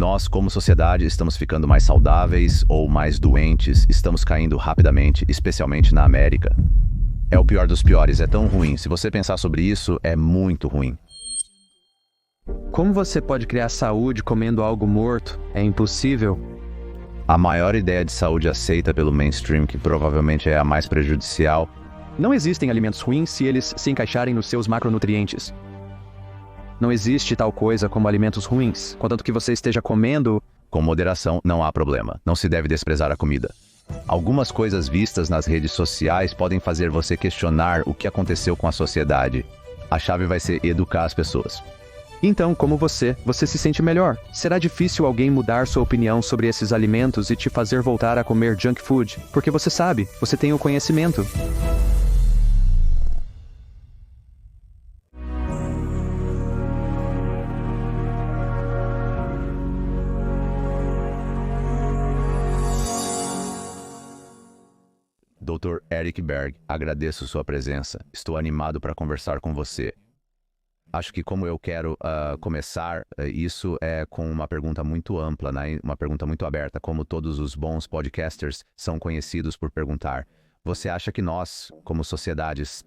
Nós, como sociedade, estamos ficando mais saudáveis ou mais doentes, estamos caindo rapidamente, especialmente na América. É o pior dos piores, é tão ruim. Se você pensar sobre isso, é muito ruim. Como você pode criar saúde comendo algo morto? É impossível. A maior ideia de saúde aceita pelo mainstream, que provavelmente é a mais prejudicial. Não existem alimentos ruins se eles se encaixarem nos seus macronutrientes. Não existe tal coisa como alimentos ruins, contanto que você esteja comendo. Com moderação, não há problema. Não se deve desprezar a comida. Algumas coisas vistas nas redes sociais podem fazer você questionar o que aconteceu com a sociedade. A chave vai ser educar as pessoas. Então, como você se sente melhor. Será difícil alguém mudar sua opinião sobre esses alimentos e te fazer voltar a comer junk food, porque você sabe, você tem o conhecimento. Dr. Eric Berg, agradeço sua presença. Estou animado para conversar com você. Acho que como eu quero começar, isso é com uma pergunta muito ampla, né? Uma pergunta muito aberta, como todos os bons podcasters são conhecidos por perguntar. Você acha que nós, como sociedades,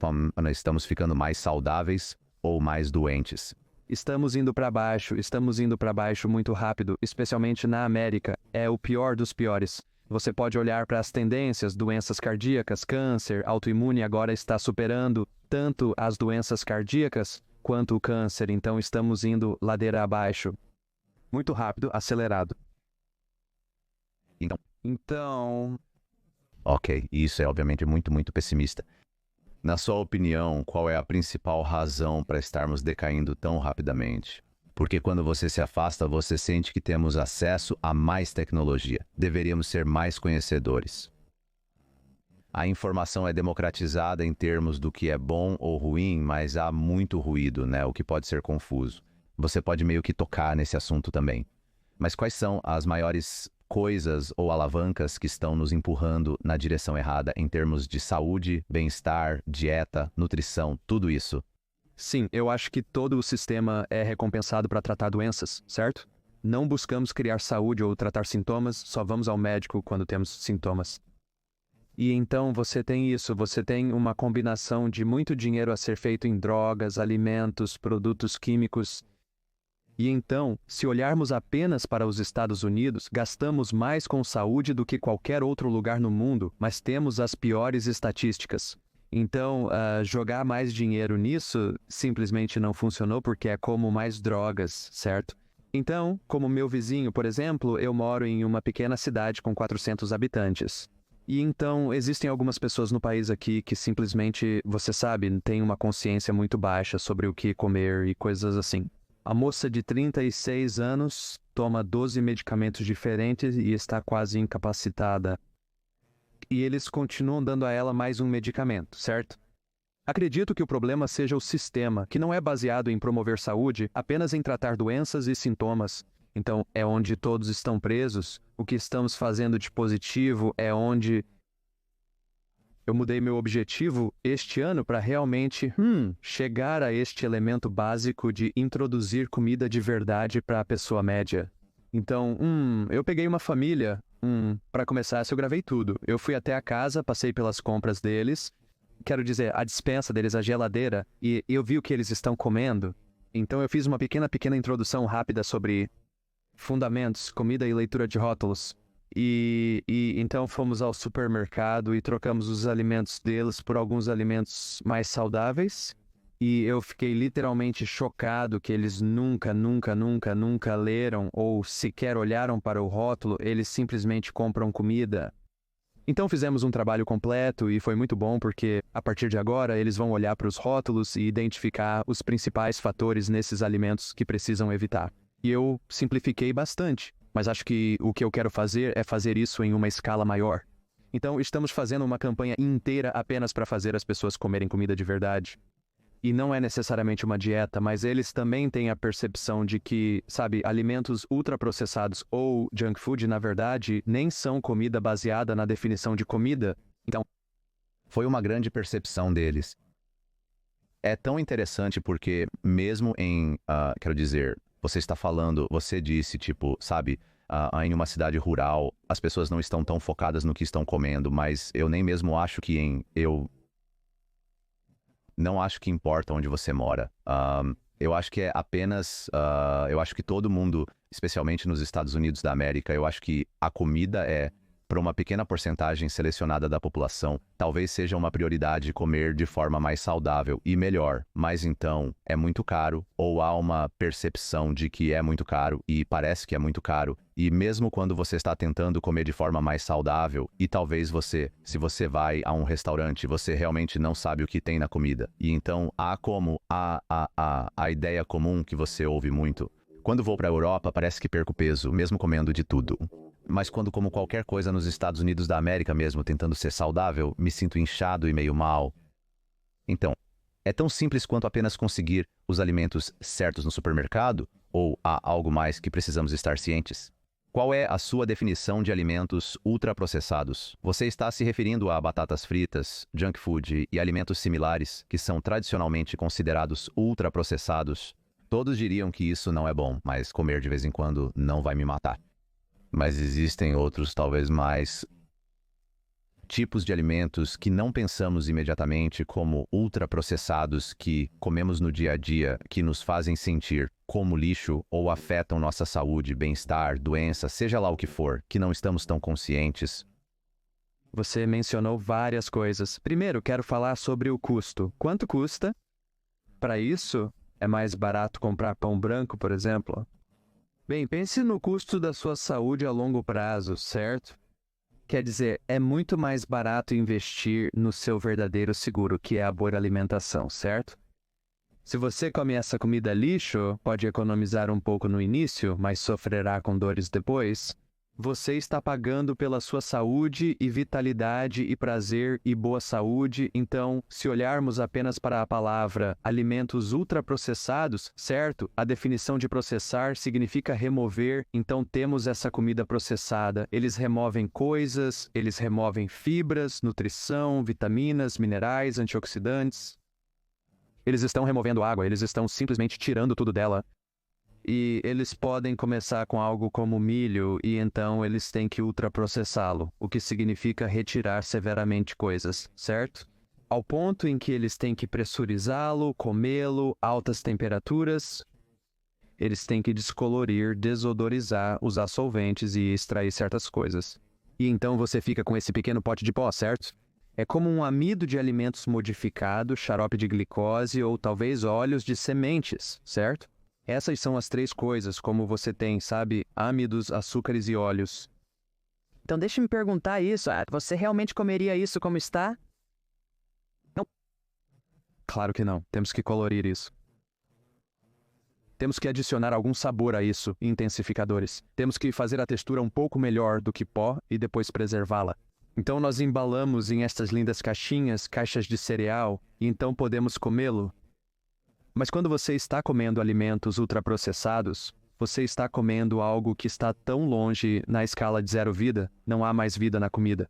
estamos ficando mais saudáveis ou mais doentes? Estamos indo para baixo muito rápido, especialmente na América. É o pior dos piores. Você pode olhar para as tendências, doenças cardíacas, câncer, autoimune agora está superando tanto as doenças cardíacas quanto o câncer, então estamos indo ladeira abaixo. Muito rápido, acelerado. Então... Ok, isso é obviamente muito pessimista. Na sua opinião, qual é a principal razão para estarmos decaindo tão rapidamente? Porque quando você se afasta, você sente que temos acesso a mais tecnologia. Deveríamos ser mais conhecedores. A informação é democratizada em termos do que é bom ou ruim, mas há muito ruído, né? O que pode ser confuso. Você pode meio que tocar nesse assunto também. Mas quais são as maiores coisas ou alavancas que estão nos empurrando na direção errada em termos de saúde, bem-estar, dieta, nutrição, tudo isso? Sim, eu acho que todo o sistema é recompensado para tratar doenças, certo? Não buscamos criar saúde ou tratar sintomas, só vamos ao médico quando temos sintomas. E então você tem isso, você tem uma combinação de muito dinheiro a ser feito em drogas, alimentos, produtos químicos. E então, se olharmos apenas para os Estados Unidos, gastamos mais com saúde do que qualquer outro lugar no mundo, mas temos as piores estatísticas. Então, jogar mais dinheiro nisso simplesmente não funcionou porque é como mais drogas, certo? Então, como meu vizinho, por exemplo, eu moro em uma pequena cidade com 400 habitantes. E então, existem algumas pessoas no país aqui que simplesmente, você sabe, têm uma consciência muito baixa sobre o que comer e coisas assim. A moça de 36 anos toma 12 medicamentos diferentes e está quase incapacitada. E eles continuam dando a ela mais um medicamento, certo? Acredito que o problema seja o sistema, que não é baseado em promover saúde, apenas em tratar doenças e sintomas. Então, é onde todos estão presos. O que estamos fazendo de positivo é onde... Eu mudei meu objetivo este ano para realmente chegar a este elemento básico de introduzir comida de verdade para a pessoa média. Então, eu peguei uma família. Para começar, eu gravei tudo. Eu fui até a casa, passei pelas compras deles. Quero dizer, a despensa deles, a geladeira, e eu vi o que eles estão comendo. Então eu fiz uma pequena introdução rápida sobre fundamentos, comida e leitura de rótulos. E então fomos ao supermercado e trocamos os alimentos deles por alguns alimentos mais saudáveis. E eu fiquei literalmente chocado que eles nunca leram ou sequer olharam para o rótulo, eles simplesmente compram comida. Então fizemos um trabalho completo e foi muito bom porque, a partir de agora, eles vão olhar para os rótulos e identificar os principais fatores nesses alimentos que precisam evitar. E eu simplifiquei bastante, mas acho que o que eu quero fazer é fazer isso em uma escala maior. Então estamos fazendo uma campanha inteira apenas para fazer as pessoas comerem comida de verdade. E não é necessariamente uma dieta, mas eles também têm a percepção de que, sabe, alimentos ultraprocessados ou junk food, na verdade, nem são comida baseada na definição de comida. Então, foi uma grande percepção deles. É tão interessante porque, mesmo em, quero dizer, você está falando, você disse, tipo, sabe, em uma cidade rural, as pessoas não estão tão focadas no que estão comendo, mas eu nem mesmo acho que eu não acho que importa onde você mora. Eu acho que é apenas, eu acho que todo mundo, especialmente nos Estados Unidos da América, eu acho que a comida é, para uma pequena porcentagem selecionada da população, talvez seja uma prioridade comer de forma mais saudável e melhor, mas então é muito caro, ou há uma percepção de que é muito caro e parece que é muito caro, e mesmo quando você está tentando comer de forma mais saudável, e talvez você, se você vai a um restaurante, você realmente não sabe o que tem na comida, e então há como a ideia comum que você ouve muito. Quando vou para a Europa, parece que perco peso, mesmo comendo de tudo. Mas quando como qualquer coisa nos Estados Unidos da América mesmo, tentando ser saudável, me sinto inchado e meio mal. Então, é tão simples quanto apenas conseguir os alimentos certos no supermercado? Ou há algo mais que precisamos estar cientes? Qual é a sua definição de alimentos ultraprocessados? Você está se referindo a batatas fritas, junk food e alimentos similares que são tradicionalmente considerados ultraprocessados? Todos diriam que isso não é bom, mas comer de vez em quando não vai me matar. Mas existem outros, talvez mais, tipos de alimentos que não pensamos imediatamente como ultraprocessados que comemos no dia a dia, que nos fazem sentir como lixo ou afetam nossa saúde, bem-estar, doença, seja lá o que for, que não estamos tão conscientes. Você mencionou várias coisas. Primeiro, quero falar sobre o custo. Quanto custa? Para isso, é mais barato comprar pão branco, por exemplo? Bem, pense no custo da sua saúde a longo prazo, certo? Quer dizer, é muito mais barato investir no seu verdadeiro seguro, que é a boa alimentação, certo? Se você come essa comida lixo, pode economizar um pouco no início, mas sofrerá com dores depois. Você está pagando pela sua saúde e vitalidade e prazer e boa saúde, então, se olharmos apenas para a palavra alimentos ultraprocessados, certo? A definição de processar significa remover, então temos essa comida processada. Eles removem coisas, eles removem fibras, nutrição, vitaminas, minerais, antioxidantes. Eles estão removendo água, eles estão simplesmente tirando tudo dela. E eles podem começar com algo como milho e então eles têm que ultraprocessá-lo, o que significa retirar severamente coisas, certo? Ao ponto em que eles têm que pressurizá-lo, comê-lo, altas temperaturas. Eles têm que descolorir, desodorizar, usar solventes e extrair certas coisas. E então você fica com esse pequeno pote de pó, certo? É como um amido de alimentos modificado, xarope de glicose ou talvez óleos de sementes, certo? Essas são as três coisas, como você tem, sabe? Âmidos, açúcares e óleos. Então deixa-me perguntar isso. Você realmente comeria isso como está? Não. Claro que não. Temos que colorir isso. Temos que adicionar algum sabor a isso, intensificadores. Temos que fazer a textura um pouco melhor do que pó e depois preservá-la. Então nós embalamos em estas lindas caixinhas, caixas de cereal, e então podemos comê-lo. Mas quando você está comendo alimentos ultraprocessados, você está comendo algo que está tão longe na escala de zero vida, não há mais vida na comida.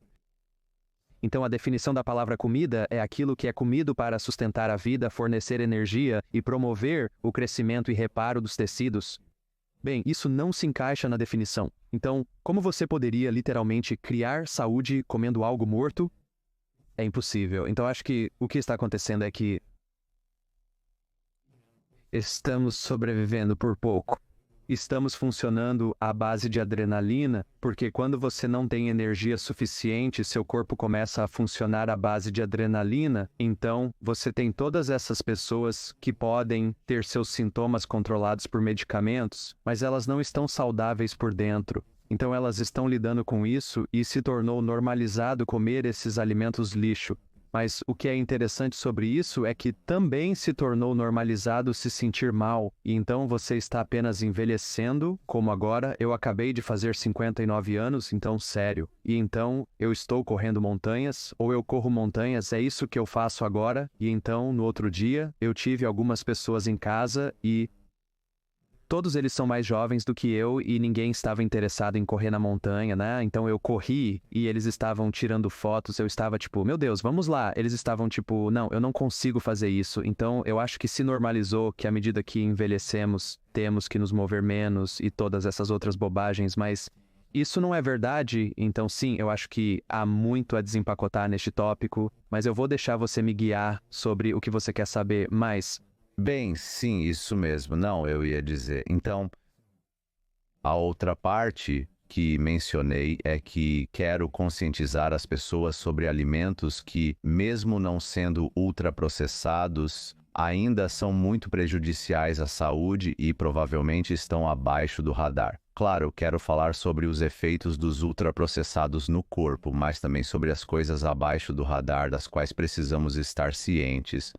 Então a definição da palavra comida é aquilo que é comido para sustentar a vida, fornecer energia e promover o crescimento e reparo dos tecidos. Bem, isso não se encaixa na definição. Então, como você poderia literalmente criar saúde comendo algo morto? É impossível. Então acho que o que está acontecendo é que estamos sobrevivendo por pouco. Estamos funcionando à base de adrenalina, porque quando você não tem energia suficiente, seu corpo começa a funcionar à base de adrenalina, então você tem todas essas pessoas que podem ter seus sintomas controlados por medicamentos, mas elas não estão saudáveis por dentro. Então elas estão lidando com isso e se tornou normalizado comer esses alimentos lixo. Mas o que é interessante sobre isso é que também se tornou normalizado se sentir mal, e então você está apenas envelhecendo, como agora eu acabei de fazer 59 anos, então sério. E então eu estou correndo montanhas, ou eu corro montanhas, é isso que eu faço agora, e então no outro dia eu tive algumas pessoas em casa e todos eles são mais jovens do que eu e ninguém estava interessado em correr na montanha, né? Então eu corri e eles estavam tirando fotos, eu estava tipo, meu Deus, vamos lá. Eles estavam tipo, não, eu não consigo fazer isso. Então eu acho que se normalizou que à medida que envelhecemos, temos que nos mover menos e todas essas outras bobagens, mas isso não é verdade. Então sim, eu acho que há muito a desempacotar neste tópico, mas eu vou deixar você me guiar sobre o que você quer saber mais. Bem, sim, isso mesmo. Não, eu ia dizer. Então, a outra parte que mencionei é que quero conscientizar as pessoas sobre alimentos que, mesmo não sendo ultraprocessados, ainda são muito prejudiciais à saúde e provavelmente estão abaixo do radar. Claro, quero falar sobre os efeitos dos ultraprocessados no corpo, mas também sobre as coisas abaixo do radar das quais precisamos estar cientes.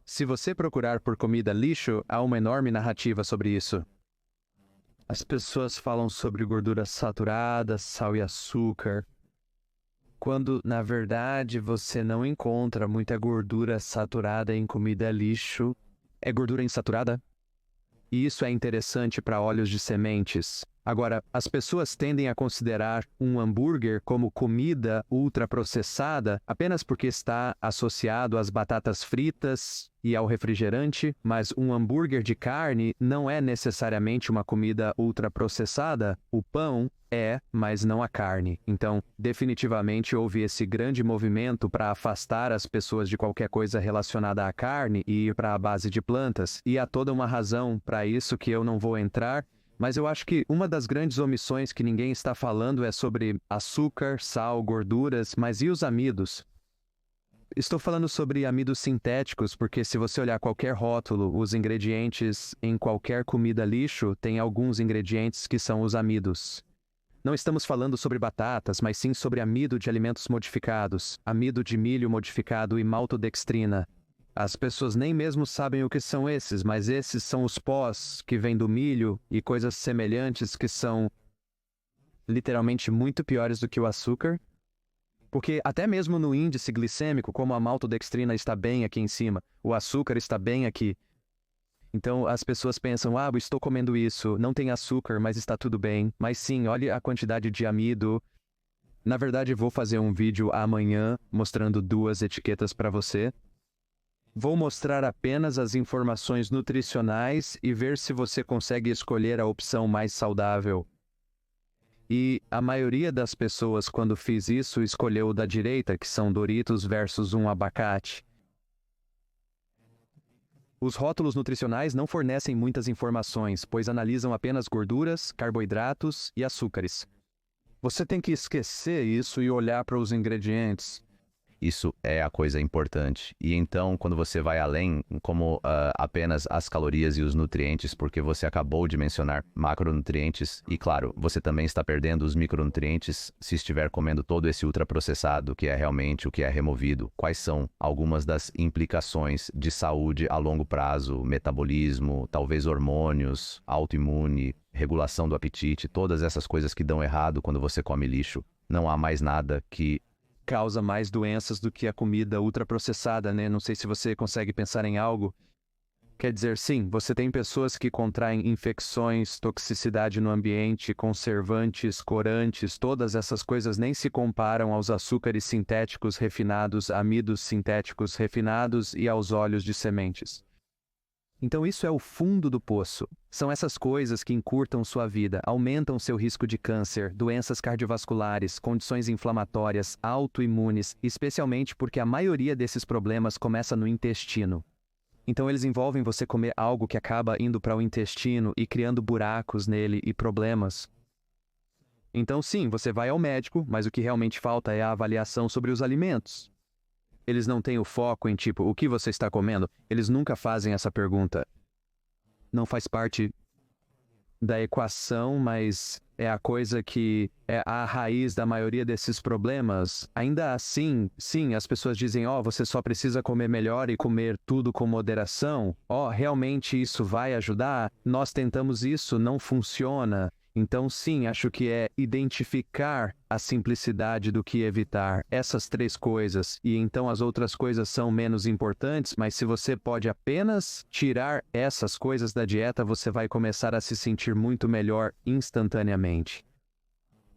Se você procurar por comida lixo, há uma enorme narrativa sobre isso. As pessoas falam sobre gordura saturada, sal e açúcar, quando, na verdade, você não encontra muita gordura saturada em comida lixo. É gordura insaturada? E isso é interessante para óleos de sementes. Agora, as pessoas tendem a considerar um hambúrguer como comida ultraprocessada apenas porque está associado às batatas fritas e ao refrigerante, mas um hambúrguer de carne não é necessariamente uma comida ultraprocessada. O pão é, mas não a carne. Então, definitivamente houve esse grande movimento para afastar as pessoas de qualquer coisa relacionada à carne e ir para a base de plantas. E há toda uma razão para isso que eu não vou entrar. Mas eu acho que uma das grandes omissões que ninguém está falando é sobre açúcar, sal, gorduras, mas e os amidos? Estou falando sobre amidos sintéticos porque se você olhar qualquer rótulo, os ingredientes em qualquer comida lixo têm alguns ingredientes que são os amidos. Não estamos falando sobre batatas, mas sim sobre amido de alimentos modificados, amido de milho modificado e maltodextrina. As pessoas nem mesmo sabem o que são esses, mas esses são os pós que vêm do milho e coisas semelhantes que são literalmente muito piores do que o açúcar. Porque até mesmo no índice glicêmico, como a maltodextrina está bem aqui em cima, o açúcar está bem aqui. Então as pessoas pensam, eu estou comendo isso, não tem açúcar, mas está tudo bem. Mas sim, olhe a quantidade de amido. Na verdade, vou fazer um vídeo amanhã mostrando 2 etiquetas para você. Vou mostrar apenas as informações nutricionais e ver se você consegue escolher a opção mais saudável. E a maioria das pessoas, quando fiz isso, escolheu o da direita, que são Doritos versus um abacate. Os rótulos nutricionais não fornecem muitas informações, pois analisam apenas gorduras, carboidratos e açúcares. Você tem que esquecer isso e olhar para os ingredientes. Isso é a coisa importante. E então, quando você vai além, como apenas as calorias e os nutrientes, porque você acabou de mencionar macronutrientes, e claro, você também está perdendo os micronutrientes se estiver comendo todo esse ultraprocessado, que é realmente o que é removido. Quais são algumas das implicações de saúde a longo prazo, metabolismo, talvez hormônios, autoimune, regulação do apetite, todas essas coisas que dão errado quando você come lixo. Não há mais nada que causa mais doenças do que a comida ultraprocessada, né? Não sei se você consegue pensar em algo. Quer dizer, sim, você tem pessoas que contraem infecções, toxicidade no ambiente, conservantes, corantes, todas essas coisas nem se comparam aos açúcares sintéticos refinados, amidos sintéticos refinados e aos óleos de sementes. Então isso é o fundo do poço. São essas coisas que encurtam sua vida, aumentam seu risco de câncer, doenças cardiovasculares, condições inflamatórias, autoimunes, especialmente porque a maioria desses problemas começa no intestino. Então eles envolvem você comer algo que acaba indo para o intestino e criando buracos nele e problemas. Então sim, você vai ao médico, mas o que realmente falta é a avaliação sobre os alimentos. Eles não têm o foco em tipo, o que você está comendo? Eles nunca fazem essa pergunta. Não faz parte da equação, mas é a coisa que é a raiz da maioria desses problemas. Ainda assim, sim, as pessoas dizem, você só precisa comer melhor e comer tudo com moderação. Realmente isso vai ajudar? Nós tentamos isso, não funciona. Então, sim, acho que é identificar a simplicidade do que evitar, essas 3 coisas, e então as outras coisas são menos importantes, mas se você pode apenas tirar essas coisas da dieta, você vai começar a se sentir muito melhor instantaneamente.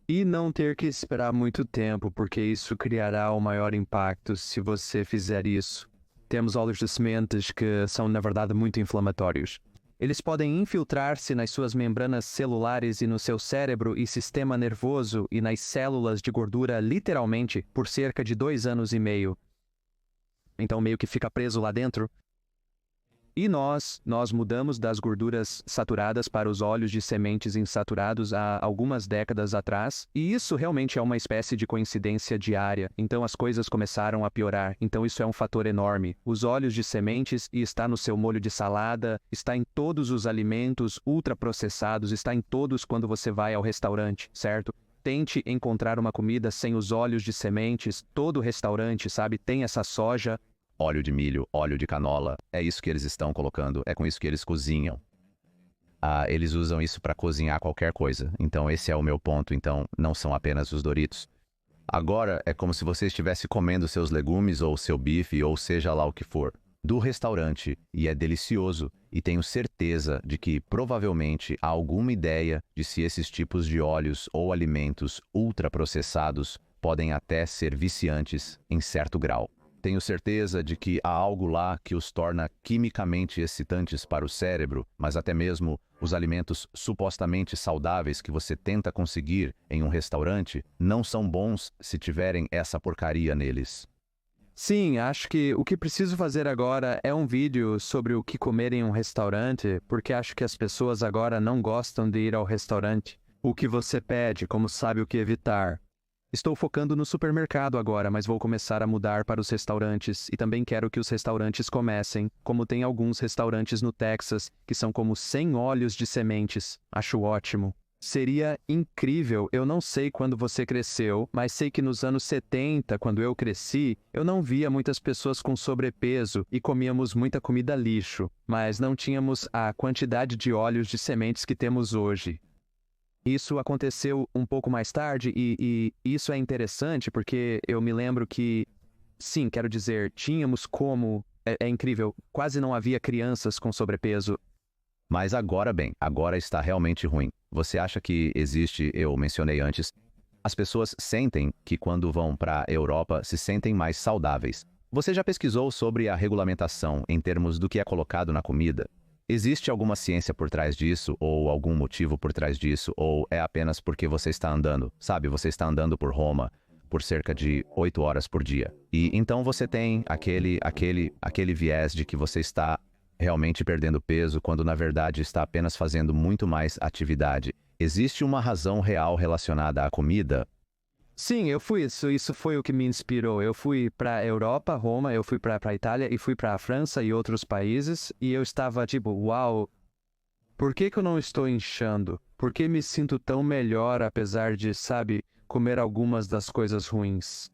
E não ter que esperar muito tempo, porque isso criará o maior impacto se você fizer isso. Temos óleos de sementes que são, na verdade, muito inflamatórios. Eles podem infiltrar-se nas suas membranas celulares e no seu cérebro e sistema nervoso e nas células de gordura literalmente por cerca de 2 anos e meio. Então meio que fica preso lá dentro. E nós mudamos das gorduras saturadas para os óleos de sementes insaturados há algumas décadas atrás, e isso realmente é uma espécie de coincidência diária. Então as coisas começaram a piorar. Então isso é um fator enorme. Os óleos de sementes e está no seu molho de salada, está em todos os alimentos ultraprocessados, está em todos quando você vai ao restaurante, certo? Tente encontrar uma comida sem os óleos de sementes. Todo restaurante, sabe, tem essa soja. Óleo de milho, óleo de canola, é isso que eles estão colocando, é com isso que eles cozinham. Eles usam isso para cozinhar qualquer coisa, então esse é o meu ponto, então não são apenas os Doritos. Agora é como se você estivesse comendo seus legumes ou seu bife ou seja lá o que for, do restaurante, e é delicioso, e tenho certeza de que provavelmente há alguma ideia de se esses tipos de óleos ou alimentos ultraprocessados podem até ser viciantes em certo grau. Tenho certeza de que há algo lá que os torna quimicamente excitantes para o cérebro, mas até mesmo os alimentos supostamente saudáveis que você tenta conseguir em um restaurante não são bons se tiverem essa porcaria neles. Sim, acho que o que preciso fazer agora é um vídeo sobre o que comer em um restaurante, porque acho que as pessoas agora não gostam de ir ao restaurante. O que você pede, como sabe o que evitar. Estou focando no supermercado agora, mas vou começar a mudar para os restaurantes e também quero que os restaurantes comecem, como tem alguns restaurantes no Texas que são como 100 óleos de sementes. Acho ótimo. Seria incrível. Eu não sei quando você cresceu, mas sei que nos anos 70, quando eu cresci, eu não via muitas pessoas com sobrepeso e comíamos muita comida lixo, mas não tínhamos a quantidade de óleos de sementes que temos hoje. Isso aconteceu um pouco mais tarde e isso é interessante porque eu me lembro que, sim, quero dizer, tínhamos como... É incrível, quase não havia crianças com sobrepeso. Mas agora, bem, agora está realmente ruim. Você acha que existe, eu mencionei antes, as pessoas sentem que quando vão para a Europa se sentem mais saudáveis. Você já pesquisou sobre a regulamentação em termos do que é colocado na comida? Existe alguma ciência por trás disso, ou algum motivo por trás disso, ou é apenas porque você está andando? Sabe, você está andando por Roma por cerca de 8 horas por dia. E então você tem aquele viés de que você está realmente perdendo peso, quando na verdade está apenas fazendo muito mais atividade. Existe uma razão real relacionada à comida? Sim, eu fui isso foi o que me inspirou. Eu fui para a Europa, Roma, eu fui para a Itália e fui para a França e outros países e eu estava tipo, uau, por que eu não estou inchando? Por que me sinto tão melhor apesar de, sabe, comer algumas das coisas ruins?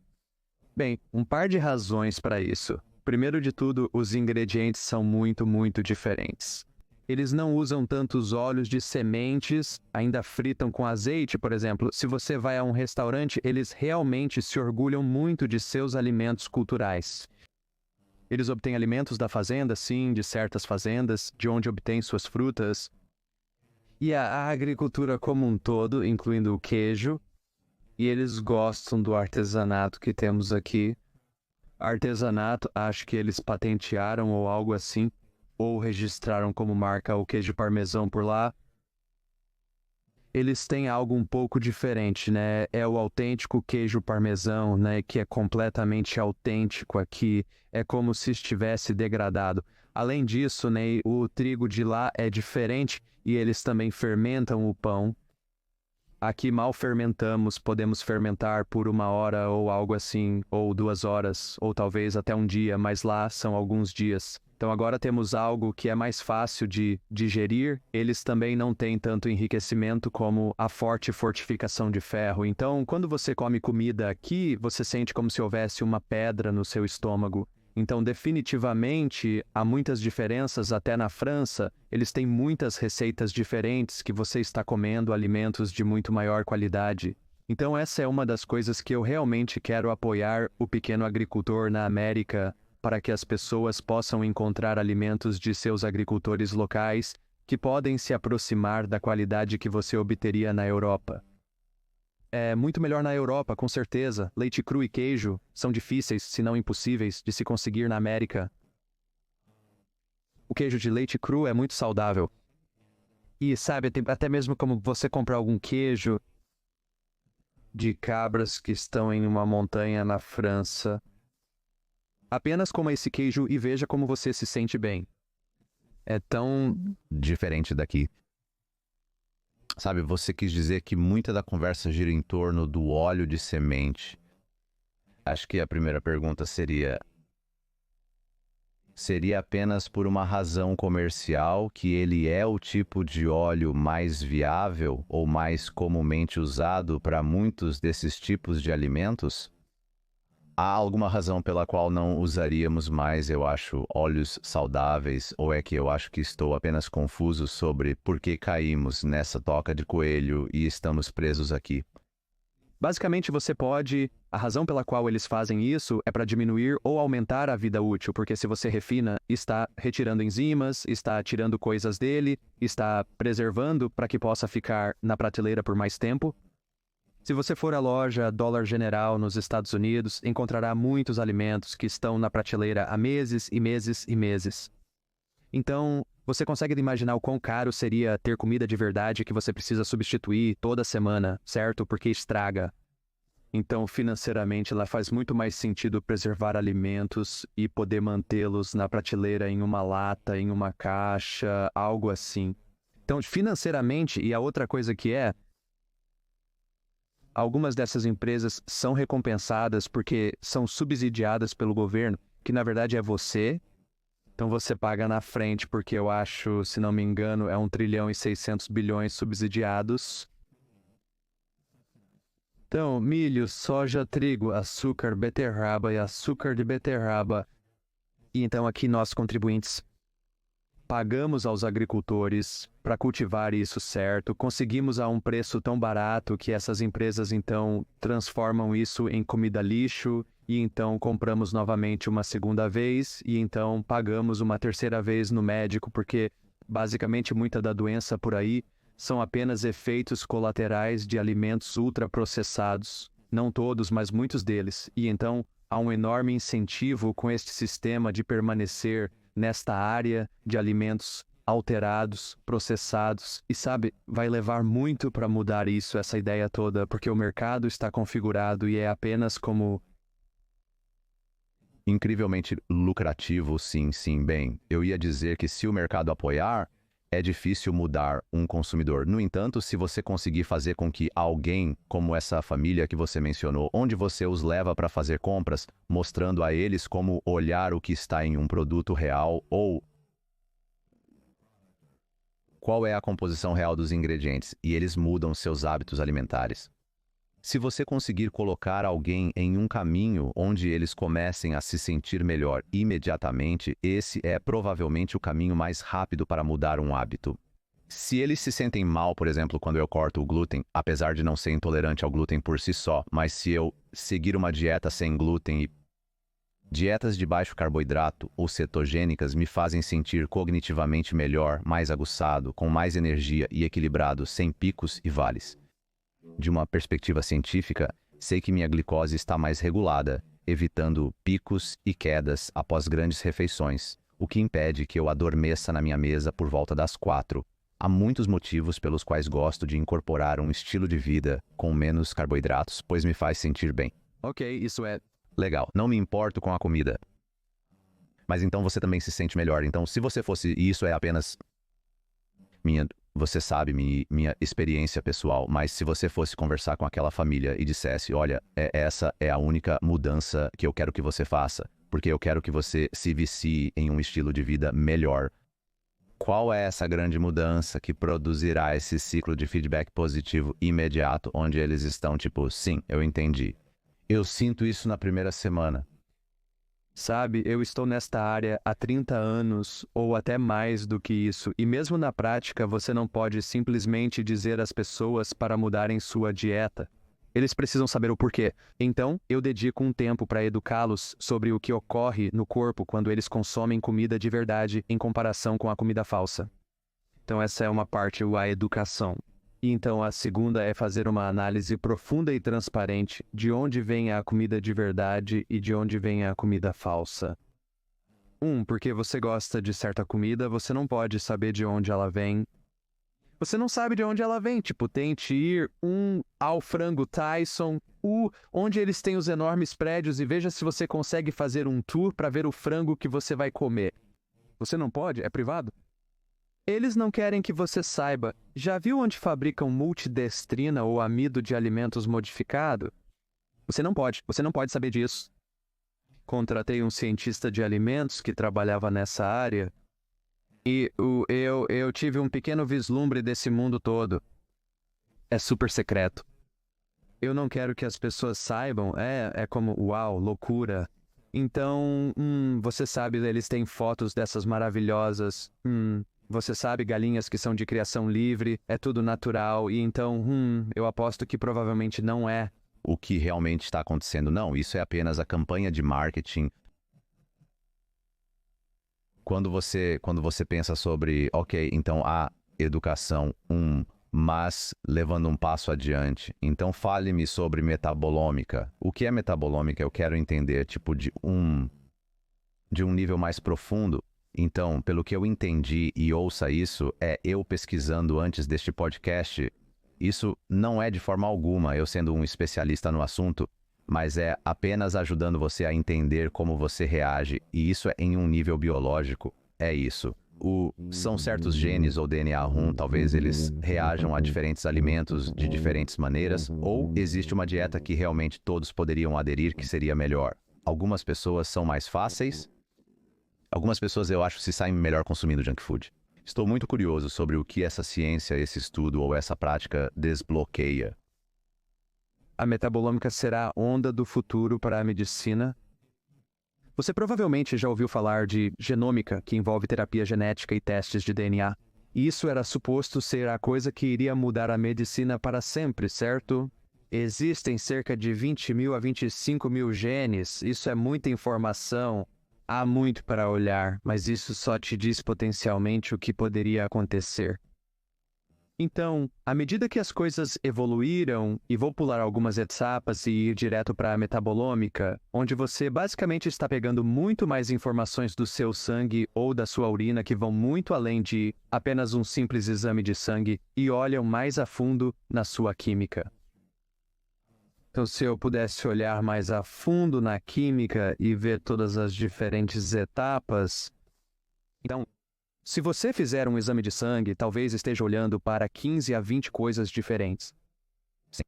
Bem, um par de razões para isso. Primeiro de tudo, os ingredientes são muito, muito diferentes. Eles não usam tantos óleos de sementes, ainda fritam com azeite, por exemplo. Se você vai a um restaurante, eles realmente se orgulham muito de seus alimentos culturais. Eles obtêm alimentos da fazenda, sim, de certas fazendas, de onde obtêm suas frutas. E a agricultura como um todo, incluindo o queijo. E eles gostam do artesanato que temos aqui. Artesanato, acho que eles patentearam ou algo assim. Ou registraram como marca o queijo parmesão por lá. Eles têm algo um pouco diferente, né? É o autêntico queijo parmesão, né? Que é completamente autêntico aqui. É como se estivesse degradado. Além disso, né? O trigo de lá é diferente e eles também fermentam o pão. Aqui mal fermentamos, podemos fermentar por 1 hora ou algo assim, ou 2 horas, ou talvez até um dia, mas lá são alguns dias. Então agora temos algo que é mais fácil de digerir. Eles também não têm tanto enriquecimento como a forte fortificação de ferro. Então, quando você come comida aqui, você sente como se houvesse uma pedra no seu estômago. Então, definitivamente, há muitas diferenças até na França. Eles têm muitas receitas diferentes que você está comendo alimentos de muito maior qualidade. Então, essa é uma das coisas que eu realmente quero apoiar o pequeno agricultor na América, para que as pessoas possam encontrar alimentos de seus agricultores locais que podem se aproximar da qualidade que você obteria na Europa. É muito melhor na Europa, com certeza. Leite cru e queijo são difíceis, se não impossíveis, de se conseguir na América. O queijo de leite cru é muito saudável. E sabe, até mesmo como você comprar algum queijo de cabras que estão em uma montanha na França. Apenas coma esse queijo e veja como você se sente bem. É tão Diferente daqui. Sabe, você quis dizer que muita da conversa gira em torno do óleo de semente. Acho que a primeira pergunta seria apenas por uma razão comercial que ele é o tipo de óleo mais viável ou mais comumente usado para muitos desses tipos de alimentos? Há alguma razão pela qual não usaríamos mais, eu acho, óleos saudáveis, ou é que eu acho que estou apenas confuso sobre por que caímos nessa toca de coelho e estamos presos aqui? Basicamente, a razão pela qual eles fazem isso é para diminuir ou aumentar a vida útil, porque se você refina, está retirando enzimas, está tirando coisas dele, está preservando para que possa ficar na prateleira por mais tempo. Se você for à loja Dollar General nos Estados Unidos, encontrará muitos alimentos que estão na prateleira há meses e meses e meses. Então, você consegue imaginar o quão caro seria ter comida de verdade que você precisa substituir toda semana, certo? Porque estraga. Então, financeiramente, lá faz muito mais sentido preservar alimentos e poder mantê-los na prateleira em uma lata, em uma caixa, algo assim. Então, financeiramente, e a outra coisa que algumas dessas empresas são recompensadas porque são subsidiadas pelo governo, que na verdade é você. Então você paga na frente porque eu acho, se não me engano, é 1 trilhão e 600 bilhões subsidiados. Então, milho, soja, trigo, açúcar, beterraba e açúcar de beterraba. E então aqui nós, contribuintes, pagamos aos agricultores para cultivar isso certo, conseguimos a um preço tão barato que essas empresas então transformam isso em comida lixo e então compramos novamente uma segunda vez e então pagamos uma terceira vez no médico porque basicamente muita da doença por aí são apenas efeitos colaterais de alimentos ultraprocessados. Não todos, mas muitos deles. E então há um enorme incentivo com este sistema de permanecer nesta área de alimentos alterados, processados. E sabe, vai levar muito para mudar isso, essa ideia toda, porque o mercado está configurado e é apenas como... Incrivelmente lucrativo, sim, bem. Eu ia dizer que se o mercado apoiar, é difícil mudar um consumidor. No entanto, se você conseguir fazer com que alguém, como essa família que você mencionou, onde você os leva para fazer compras, mostrando a eles como olhar o que está em um produto real ou qual é a composição real dos ingredientes, e eles mudam seus hábitos alimentares. Se você conseguir colocar alguém em um caminho onde eles comecem a se sentir melhor imediatamente, esse é provavelmente o caminho mais rápido para mudar um hábito. Se eles se sentem mal, por exemplo, quando eu corto o glúten, apesar de não ser intolerante ao glúten por si só, mas se eu seguir uma dieta sem glúten e dietas de baixo carboidrato ou cetogênicas me fazem sentir cognitivamente melhor, mais aguçado, com mais energia e equilibrado, sem picos e vales. De uma perspectiva científica, sei que minha glicose está mais regulada, evitando picos e quedas após grandes refeições, o que impede que eu adormeça na minha mesa por volta das 4. Há muitos motivos pelos quais gosto de incorporar um estilo de vida com menos carboidratos, pois me faz sentir bem. Ok, isso é... Legal, não me importo com a comida. Mas então você também se sente melhor. Então, se você fosse... E isso é apenas você sabe, minha experiência pessoal, mas se você fosse conversar com aquela família e dissesse, olha, essa é a única mudança que eu quero que você faça, porque eu quero que você se vicie em um estilo de vida melhor. Qual é essa grande mudança que produzirá esse ciclo de feedback positivo imediato, onde eles estão tipo, sim, eu entendi. Eu sinto isso na primeira semana. Sabe, eu estou nesta área há 30 anos ou até mais do que isso, e mesmo na prática você não pode simplesmente dizer às pessoas para mudarem sua dieta. Eles precisam saber o porquê. Então, eu dedico um tempo para educá-los sobre o que ocorre no corpo quando eles consomem comida de verdade em comparação com a comida falsa. Então, essa é uma parte, a educação. E então, a segunda é fazer uma análise profunda e transparente de onde vem a comida de verdade e de onde vem a comida falsa. Porque você gosta de certa comida, você não pode saber de onde ela vem. Você não sabe de onde ela vem. Tipo, tente ir ao Frango Tyson, onde eles têm os enormes prédios, e veja se você consegue fazer um tour para ver o frango que você vai comer. Você não pode? É privado? Eles não querem que você saiba. Já viu onde fabricam multidestrina ou amido de alimentos modificado? Você não pode saber disso. Contratei um cientista de alimentos que trabalhava nessa área e eu tive um pequeno vislumbre desse mundo todo. É super secreto. Eu não quero que as pessoas saibam. É como, uau, loucura. Então, você sabe, eles têm fotos dessas maravilhosas. Você sabe, galinhas que são de criação livre, é tudo natural, e então, eu aposto que provavelmente não é. O que realmente está acontecendo? Não, isso é apenas a campanha de marketing. Quando você pensa sobre, ok, então a educação, mas levando um passo adiante. Então fale-me sobre metabolômica. O que é metabolômica? Eu quero entender, tipo, de um nível mais profundo. Então, pelo que eu entendi e ouça isso, eu pesquisando antes deste podcast, isso não é de forma alguma eu sendo um especialista no assunto, mas é apenas ajudando você a entender como você reage, e isso é em um nível biológico, é isso. São certos genes ou DNA rum, talvez eles reajam a diferentes alimentos de diferentes maneiras, ou existe uma dieta que realmente todos poderiam aderir que seria melhor. Algumas pessoas são mais fáceis. Algumas pessoas, eu acho, se saem melhor consumindo junk food. Estou muito curioso sobre o que essa ciência, esse estudo ou essa prática desbloqueia. A metabolômica será a onda do futuro para a medicina. Você provavelmente já ouviu falar de genômica, que envolve terapia genética e testes de DNA. Isso era suposto ser a coisa que iria mudar a medicina para sempre, certo? Existem cerca de 20.000 a 25.000 genes. Isso é muita informação. Há muito para olhar, mas isso só te diz potencialmente o que poderia acontecer. Então, à medida que as coisas evoluíram, e vou pular algumas etapas e ir direto para a metabolômica, onde você basicamente está pegando muito mais informações do seu sangue ou da sua urina que vão muito além de apenas um simples exame de sangue e olham mais a fundo na sua química. Então, se eu pudesse olhar mais a fundo na química e ver todas as diferentes etapas... Então, se você fizer um exame de sangue, talvez esteja olhando para 15 a 20 coisas diferentes. Sim.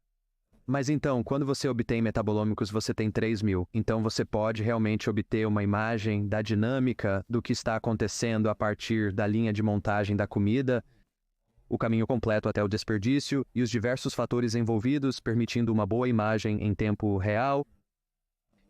Mas então, quando você obtém metabolômicos, você tem 3.000. Então, você pode realmente obter uma imagem da dinâmica do que está acontecendo a partir da linha de montagem da comida, o caminho completo até o desperdício e os diversos fatores envolvidos, permitindo uma boa imagem em tempo real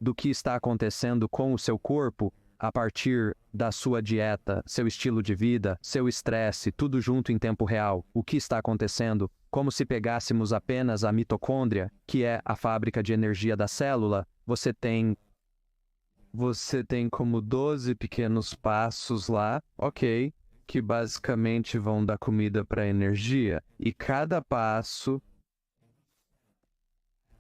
do que está acontecendo com o seu corpo a partir da sua dieta, seu estilo de vida, seu estresse, tudo junto em tempo real. O que está acontecendo? Como se pegássemos apenas a mitocôndria, que é a fábrica de energia da célula, você tem como 12 pequenos passos lá, ok, que basicamente vão da comida para a energia. E cada passo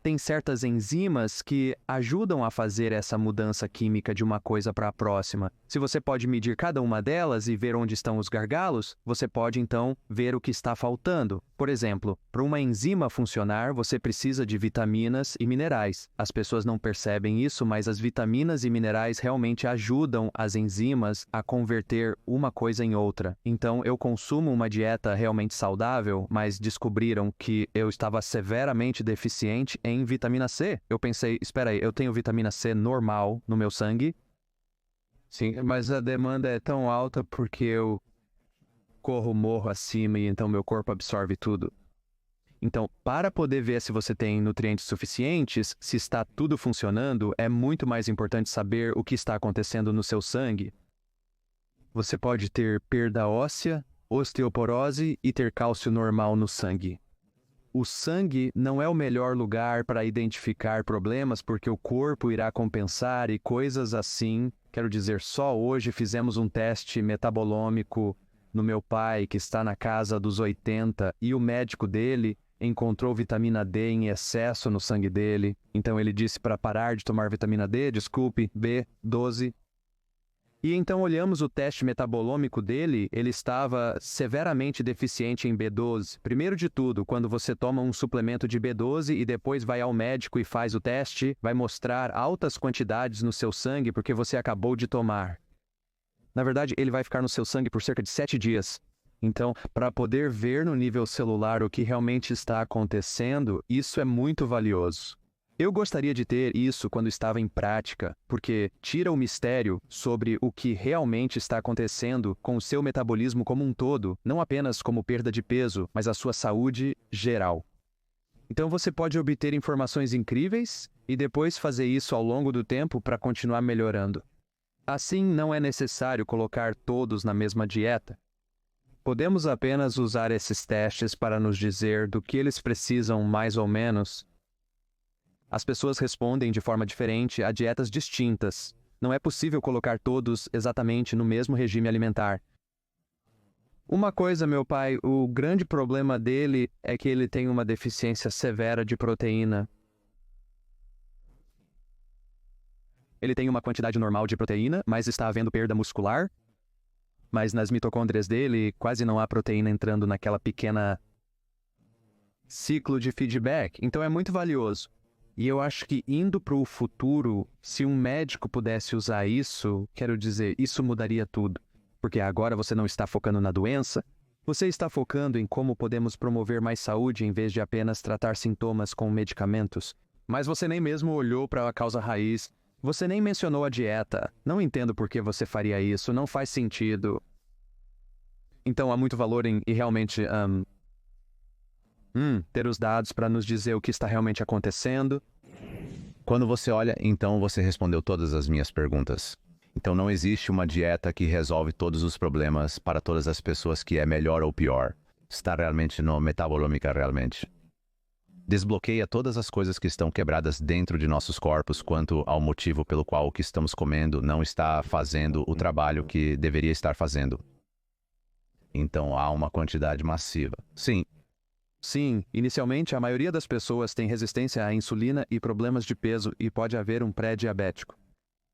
tem certas enzimas que ajudam a fazer essa mudança química de uma coisa para a próxima. Se você pode medir cada uma delas e ver onde estão os gargalos, você pode então ver o que está faltando. Por exemplo, para uma enzima funcionar, você precisa de vitaminas e minerais. As pessoas não percebem isso, mas as vitaminas e minerais realmente ajudam as enzimas a converter uma coisa em outra. Então, eu consumo uma dieta realmente saudável, mas descobriram que eu estava severamente deficiente em vitamina C. Eu pensei, espera aí, eu tenho vitamina C normal no meu sangue? Sim, mas a demanda é tão alta porque eu morro acima e então meu corpo absorve tudo. Então, para poder ver se você tem nutrientes suficientes, se está tudo funcionando, é muito mais importante saber o que está acontecendo no seu sangue. Você pode ter perda óssea, osteoporose e ter cálcio normal no sangue. O sangue não é o melhor lugar para identificar problemas porque o corpo irá compensar e coisas assim. Quero dizer, só hoje fizemos um teste metabolômico no meu pai, que está na casa dos 80, e o médico dele encontrou vitamina D em excesso no sangue dele. Então ele disse para parar de tomar vitamina D, desculpe, B12. E então olhamos o teste metabolômico dele, ele estava severamente deficiente em B12. Primeiro de tudo, quando você toma um suplemento de B12 e depois vai ao médico e faz o teste, vai mostrar altas quantidades no seu sangue porque você acabou de tomar. Na verdade, ele vai ficar no seu sangue por cerca de 7 dias. Então, para poder ver no nível celular o que realmente está acontecendo, isso é muito valioso. Eu gostaria de ter isso quando estava em prática, porque tira o mistério sobre o que realmente está acontecendo com o seu metabolismo como um todo, não apenas como perda de peso, mas a sua saúde geral. Então você pode obter informações incríveis e depois fazer isso ao longo do tempo para continuar melhorando. Assim, não é necessário colocar todos na mesma dieta. Podemos apenas usar esses testes para nos dizer do que eles precisam mais ou menos. As pessoas respondem de forma diferente a dietas distintas. Não é possível colocar todos exatamente no mesmo regime alimentar. Uma coisa, meu pai, o grande problema dele é que ele tem uma deficiência severa de proteína. Ele tem uma quantidade normal de proteína, mas está havendo perda muscular. Mas nas mitocôndrias dele, quase não há proteína entrando naquela pequena ciclo de feedback. Então é muito valioso. E eu acho que indo para o futuro, se um médico pudesse usar isso, quero dizer, isso mudaria tudo. Porque agora você não está focando na doença, você está focando em como podemos promover mais saúde em vez de apenas tratar sintomas com medicamentos. Mas você nem mesmo olhou para a causa raiz. Você nem mencionou a dieta. Não entendo por que você faria isso, não faz sentido. Então há muito valor em realmente ter os dados para nos dizer o que está realmente acontecendo. Quando você olha, então você respondeu todas as minhas perguntas. Então não existe uma dieta que resolve todos os problemas para todas as pessoas que é melhor ou pior. Está realmente no metabolômica realmente. Desbloqueia todas as coisas que estão quebradas dentro de nossos corpos quanto ao motivo pelo qual o que estamos comendo não está fazendo o trabalho que deveria estar fazendo. Então há uma quantidade massiva. Sim, inicialmente a maioria das pessoas tem resistência à insulina e problemas de peso e pode haver um pré-diabético.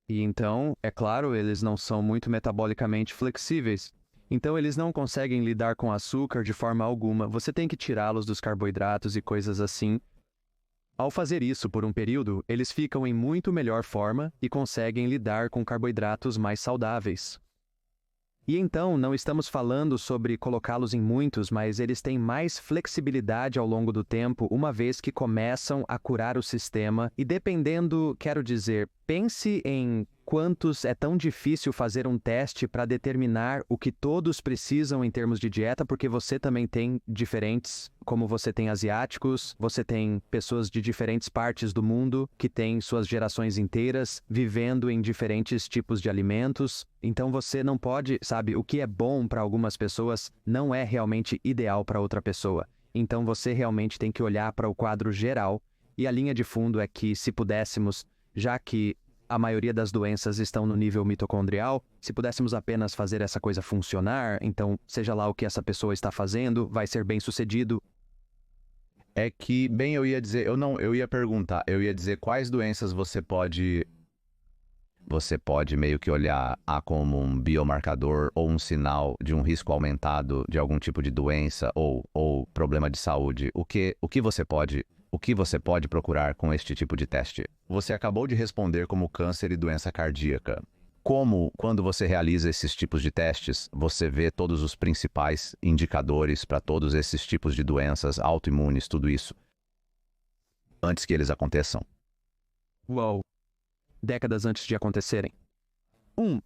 E então, é claro, eles não são muito metabolicamente flexíveis. Então eles não conseguem lidar com açúcar de forma alguma. Você tem que tirá-los dos carboidratos e coisas assim. Ao fazer isso por um período, eles ficam em muito melhor forma e conseguem lidar com carboidratos mais saudáveis. E então, não estamos falando sobre colocá-los em muitos, mas eles têm mais flexibilidade ao longo do tempo, uma vez que começam a curar o sistema. E dependendo, quero dizer, pense em quantos é tão difícil fazer um teste para determinar o que todos precisam em termos de dieta, porque você também tem diferentes, como você tem asiáticos, você tem pessoas de diferentes partes do mundo que têm suas gerações inteiras vivendo em diferentes tipos de alimentos. Então você não pode, sabe, o que é bom para algumas pessoas não é realmente ideal para outra pessoa. Então você realmente tem que olhar para o quadro geral. E a linha de fundo é que, se pudéssemos, já que a maioria das doenças estão no nível mitocondrial, se pudéssemos apenas fazer essa coisa funcionar, então, seja lá o que essa pessoa está fazendo, vai ser bem sucedido. É que, bem, eu ia dizer, eu ia perguntar, eu ia dizer quais doenças você pode meio que olhar como um biomarcador ou um sinal de um risco aumentado de algum tipo de doença ou problema de saúde. O que você pode procurar com este tipo de teste? Você acabou de responder como câncer e doença cardíaca. Quando você realiza esses tipos de testes, você vê todos os principais indicadores para todos esses tipos de doenças autoimunes, tudo isso, antes que eles aconteçam? Uau! Décadas antes de acontecerem.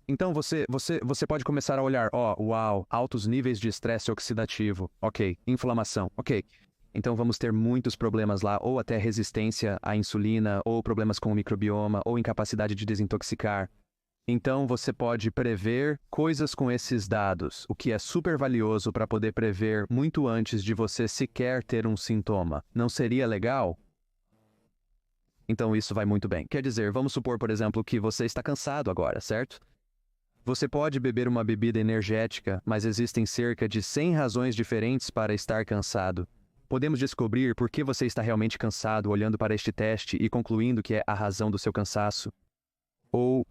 Então você pode começar a olhar, uau, altos níveis de estresse oxidativo, ok, inflamação, ok. Então vamos ter muitos problemas lá, ou até resistência à insulina, ou problemas com o microbioma, ou incapacidade de desintoxicar. Então você pode prever coisas com esses dados, o que é super valioso para poder prever muito antes de você sequer ter um sintoma. Não seria legal? Então isso vai muito bem. Quer dizer, vamos supor, por exemplo, que você está cansado agora, certo? Você pode beber uma bebida energética, mas existem cerca de 100 razões diferentes para estar cansado. Podemos descobrir por que você está realmente cansado olhando para este teste e concluindo que é a razão do seu cansaço. Ou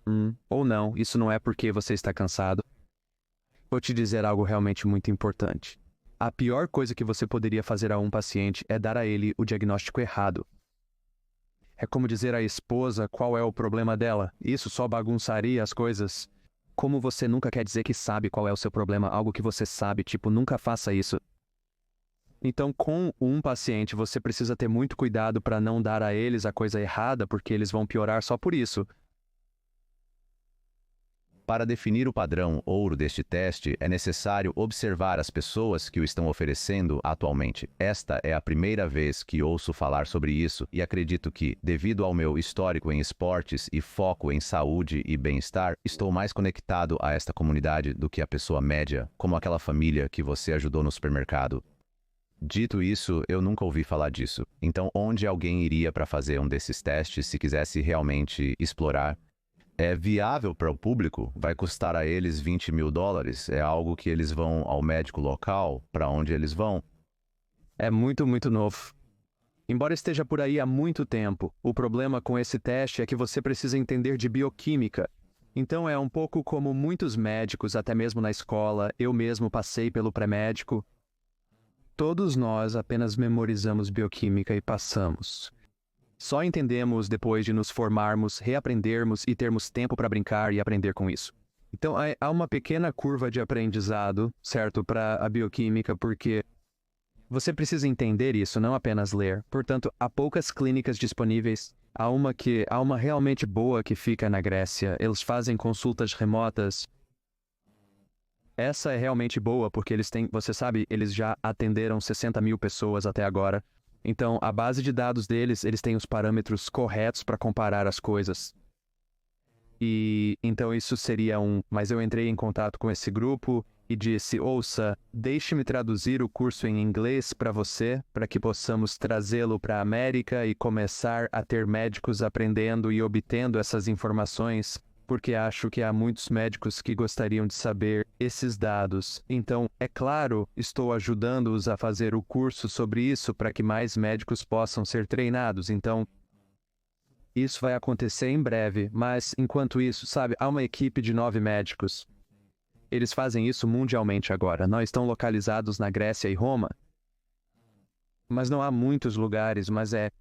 não, isso não é porque você está cansado. Vou te dizer algo realmente muito importante. A pior coisa que você poderia fazer a um paciente é dar a ele o diagnóstico errado. É como dizer à esposa qual é o problema dela. Isso só bagunçaria as coisas. Como você nunca quer dizer que sabe qual é o seu problema, algo que você sabe, tipo, nunca faça isso. Então, com um paciente, você precisa ter muito cuidado para não dar a eles a coisa errada, porque eles vão piorar só por isso. Para definir o padrão ouro deste teste, é necessário observar as pessoas que o estão oferecendo atualmente. Esta é a primeira vez que ouço falar sobre isso e acredito que, devido ao meu histórico em esportes e foco em saúde e bem-estar, estou mais conectado a esta comunidade do que a pessoa média, como aquela família que você ajudou no supermercado. Dito isso, eu nunca ouvi falar disso. Então, onde alguém iria para fazer um desses testes se quisesse realmente explorar? É viável para o público? Vai custar a eles $20.000? É algo que eles vão ao médico local? Para onde eles vão? É muito, muito novo. Embora esteja por aí há muito tempo, o problema com esse teste é que você precisa entender de bioquímica. Então é um pouco como muitos médicos, até mesmo na escola, eu mesmo passei pelo pré-médico. Todos nós apenas memorizamos bioquímica e passamos. Só entendemos depois de nos formarmos, reaprendermos e termos tempo para brincar e aprender com isso. Então, há uma pequena curva de aprendizado, certo, para a bioquímica, porque você precisa entender isso, não apenas ler. Portanto, há poucas clínicas disponíveis. Há uma realmente boa que fica na Grécia. Eles fazem consultas remotas. Essa é realmente boa porque você sabe, eles já atenderam 60 mil pessoas até agora. Então, a base de dados deles, eles têm os parâmetros corretos para comparar as coisas. E então isso seria mas eu entrei em contato com esse grupo e disse, ouça, deixe-me traduzir o curso em inglês para você, para que possamos trazê-lo para a América e começar a ter médicos aprendendo e obtendo essas informações, porque acho que há muitos médicos que gostariam de saber esses dados. Então, é claro, estou ajudando-os a fazer o curso sobre isso para que mais médicos possam ser treinados. Então, isso vai acontecer em breve, mas enquanto isso, sabe, há uma equipe de 9 médicos. Eles fazem isso mundialmente agora. Nós estamos localizados na Grécia e Roma. Mas não há muitos lugares,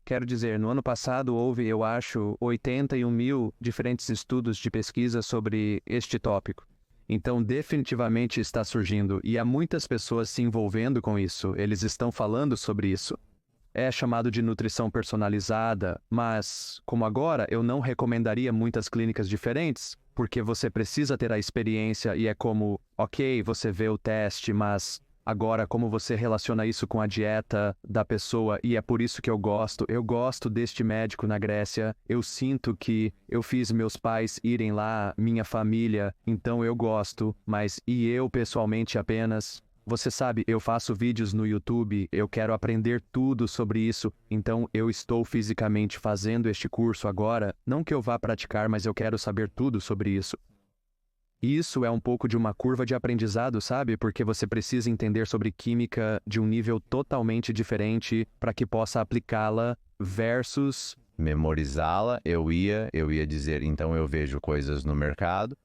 quero dizer, no ano passado houve, eu acho, 81 mil diferentes estudos de pesquisa sobre este tópico. Então, definitivamente está surgindo, e há muitas pessoas se envolvendo com isso, eles estão falando sobre isso. É chamado de nutrição personalizada, mas, como agora, eu não recomendaria muitas clínicas diferentes, porque você precisa ter a experiência e é como, ok, você vê o teste, mas agora como você relaciona isso com a dieta da pessoa, e é por isso que eu gosto deste médico na Grécia, eu sinto que eu fiz meus pais irem lá, minha família, então eu gosto, mas e eu pessoalmente apenas... Você sabe, eu faço vídeos no YouTube, eu quero aprender tudo sobre isso, então eu estou fisicamente fazendo este curso agora, não que eu vá praticar, mas eu quero saber tudo sobre isso. Isso é um pouco de uma curva de aprendizado, sabe? Porque você precisa entender sobre química de um nível totalmente diferente para que possa aplicá-la versus... Memorizá-la, eu ia dizer, então eu vejo coisas no mercado.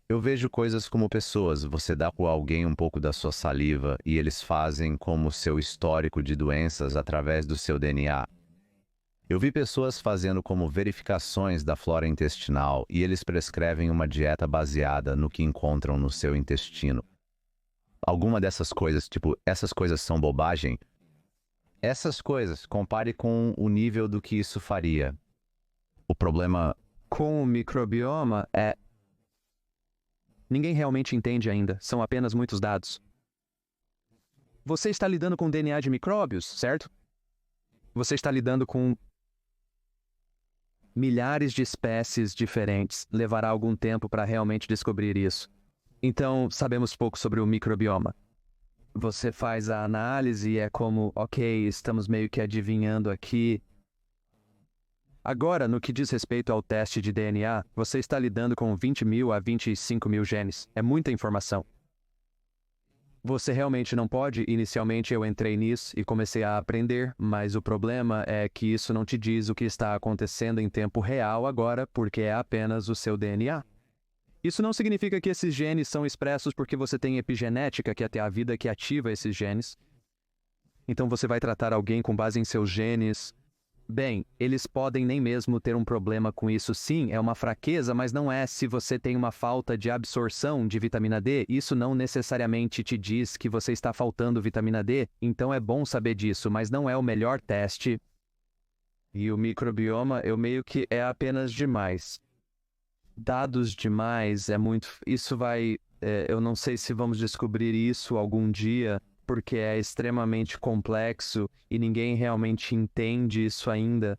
Eu vejo coisas como pessoas, você dá com alguém um pouco da sua saliva e eles fazem como seu histórico de doenças através do seu DNA. Eu vi pessoas fazendo como verificações da flora intestinal e eles prescrevem uma dieta baseada no que encontram no seu intestino. Alguma dessas coisas, tipo, essas coisas são bobagem? Essas coisas, compare com o nível do que isso faria. O problema Com o microbioma é... Ninguém realmente entende ainda, são apenas muitos dados. Você está lidando com DNA de micróbios, certo? Você está lidando com milhares de espécies diferentes. Levará algum tempo para realmente descobrir isso. Então, sabemos pouco sobre o microbioma. Você faz a análise e é como, ok, estamos meio que adivinhando aqui. Agora, no que diz respeito ao teste de DNA, você está lidando com 20 mil a 25 mil genes. É muita informação. Você realmente não pode. Inicialmente eu entrei nisso e comecei a aprender, mas o problema é que isso não te diz o que está acontecendo em tempo real agora, porque é apenas o seu DNA. Isso não significa que esses genes são expressos porque você tem epigenética, que é a vida que ativa esses genes. Então você vai tratar alguém com base em seus genes. Bem, eles podem nem mesmo ter um problema com isso. Sim, é uma fraqueza, mas não é. Se você tem uma falta de absorção de vitamina D, isso não necessariamente te diz que você está faltando vitamina D, então é bom saber disso, mas não é o melhor teste. E o microbioma, eu meio que é apenas demais. Dados demais é muito... Isso vai... eu não sei se vamos descobrir isso algum dia, porque é extremamente complexo e ninguém realmente entende isso ainda.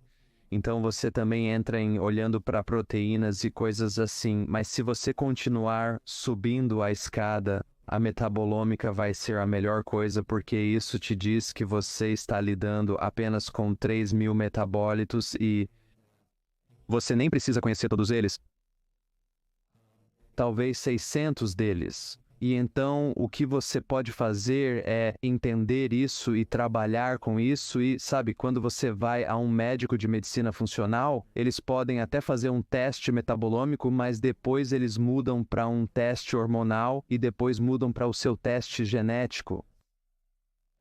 Então você também entra em olhando para proteínas e coisas assim, mas se você continuar subindo a escada, a metabolômica vai ser a melhor coisa, porque isso te diz que você está lidando apenas com 3.000 metabólitos e você nem precisa conhecer todos eles. Talvez 600 deles. E então, o que você pode fazer é entender isso e trabalhar com isso e, sabe, quando você vai a um médico de medicina funcional, eles podem até fazer um teste metabolômico, mas depois eles mudam para um teste hormonal e depois mudam para o seu teste genético.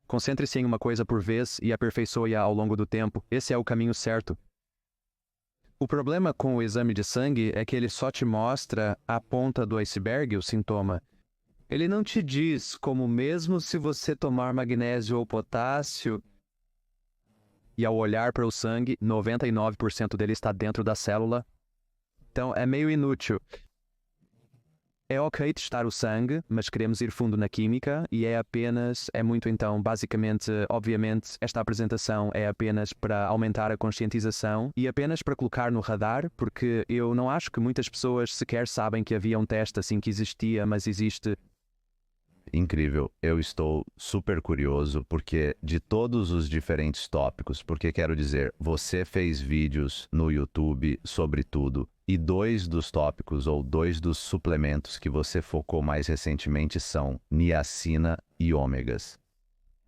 Concentre-se em uma coisa por vez e aperfeiçoe-a ao longo do tempo. Esse é o caminho certo. O problema com o exame de sangue é que ele só te mostra a ponta do iceberg, o sintoma. Ele não te diz como mesmo se você tomar magnésio ou potássio, e ao olhar para o sangue, 99% dele está dentro da célula. Então é meio inútil. É ok testar o sangue, mas queremos ir fundo na química e então, basicamente, obviamente, esta apresentação é apenas para aumentar a conscientização e apenas para colocar no radar, porque eu não acho que muitas pessoas sequer sabem que havia um teste assim que existia, mas existe. Incrível, eu estou super curioso porque de todos os diferentes tópicos, porque quero dizer, você fez vídeos no YouTube sobre tudo e 2 dos tópicos ou 2 dos suplementos que você focou mais recentemente são niacina e ômegas.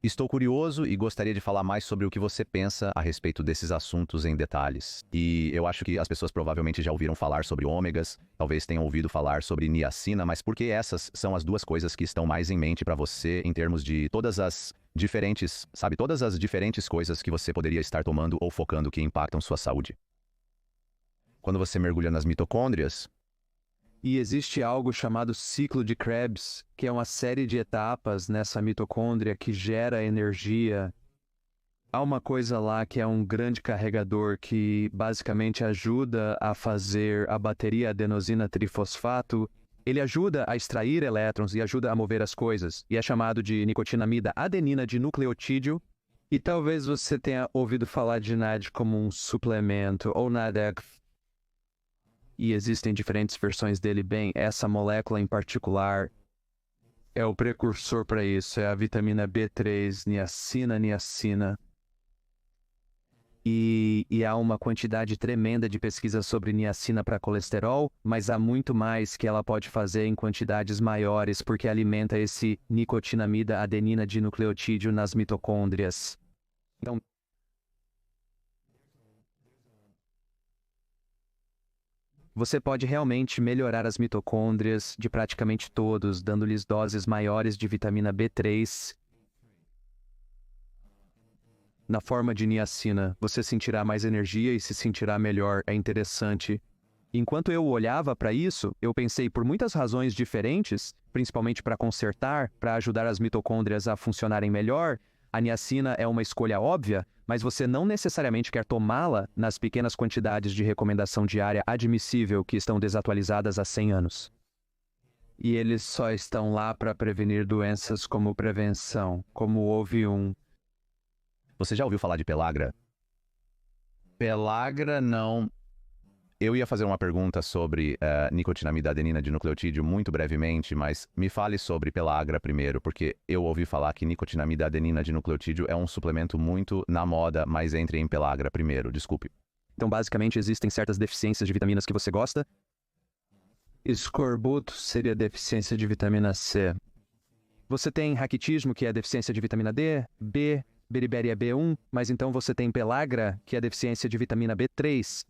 Estou curioso e gostaria de falar mais sobre o que você pensa a respeito desses assuntos em detalhes. E eu acho que as pessoas provavelmente já ouviram falar sobre ômegas, talvez tenham ouvido falar sobre niacina, mas por que essas são as 2 coisas que estão mais em mente para você em termos de todas as diferentes coisas que você poderia estar tomando ou focando que impactam sua saúde? Quando você mergulha nas mitocôndrias, E existe algo chamado ciclo de Krebs, que é uma série de etapas nessa mitocôndria que gera energia. Há uma coisa lá que é um grande carregador que basicamente ajuda a fazer a bateria adenosina trifosfato. Ele ajuda a extrair elétrons e ajuda a mover as coisas, e é chamado de nicotinamida adenina de nucleotídeo. E talvez você tenha ouvido falar de NAD como um suplemento, ou NADEC. E existem diferentes versões dele. Bem, essa molécula em particular é o precursor para isso. É a vitamina B3, niacina. E há uma quantidade tremenda de pesquisa sobre niacina para colesterol, mas há muito mais que ela pode fazer em quantidades maiores, porque alimenta esse nicotinamida adenina de nucleotídeo nas mitocôndrias. Então, você pode realmente melhorar as mitocôndrias de praticamente todos, dando-lhes doses maiores de vitamina B3. Na forma de niacina, você sentirá mais energia e se sentirá melhor. É interessante. Enquanto eu olhava para isso, eu pensei por muitas razões diferentes, principalmente para consertar, para ajudar as mitocôndrias a funcionarem melhor. A niacina é uma escolha óbvia, mas você não necessariamente quer tomá-la nas pequenas quantidades de recomendação diária admissível que estão desatualizadas há 100 anos. E eles só estão lá para prevenir doenças como prevenção, como houve um... Você já ouviu falar de pelagra? Pelagra não. Eu ia fazer uma pergunta sobre nicotinamida adenina dinucleotídeo muito brevemente, mas me fale sobre pelagra primeiro, porque eu ouvi falar que nicotinamida adenina dinucleotídeo é um suplemento muito na moda, mas entre em pelagra primeiro, desculpe. Então, basicamente, existem certas deficiências de vitaminas que você gosta. Escorbuto seria deficiência de vitamina C. Você tem raquitismo, que é deficiência de vitamina D, B, beribéria B1, mas então você tem pelagra, que é deficiência de vitamina B3.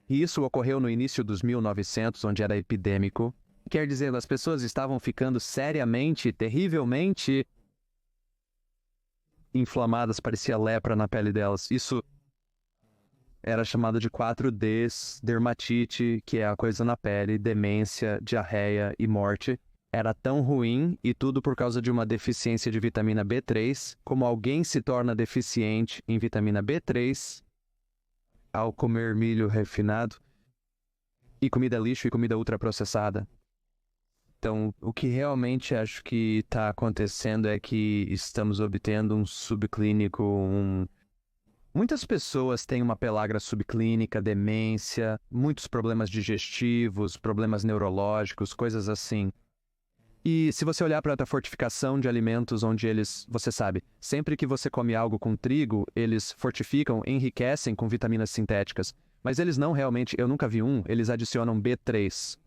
E isso ocorreu no início dos 1900, onde era epidêmico. Quer dizer, as pessoas estavam ficando seriamente, terrivelmente inflamadas, parecia lepra na pele delas. Isso era chamado de 4Ds, dermatite, que é a coisa na pele, demência, diarreia e morte. Era tão ruim, e tudo por causa de uma deficiência de vitamina B3, como alguém se torna deficiente em vitamina B3 ao comer milho refinado e comida lixo e comida ultraprocessada. Então, o que realmente acho que está acontecendo é que estamos obtendo um subclínico, Muitas pessoas têm uma pelagra subclínica, demência, muitos problemas digestivos, problemas neurológicos, coisas assim. E se você olhar para a fortificação de alimentos onde eles, você sabe, sempre que você come algo com trigo, eles fortificam, enriquecem com vitaminas sintéticas. Mas eles não realmente, eu nunca vi eles adicionam B3.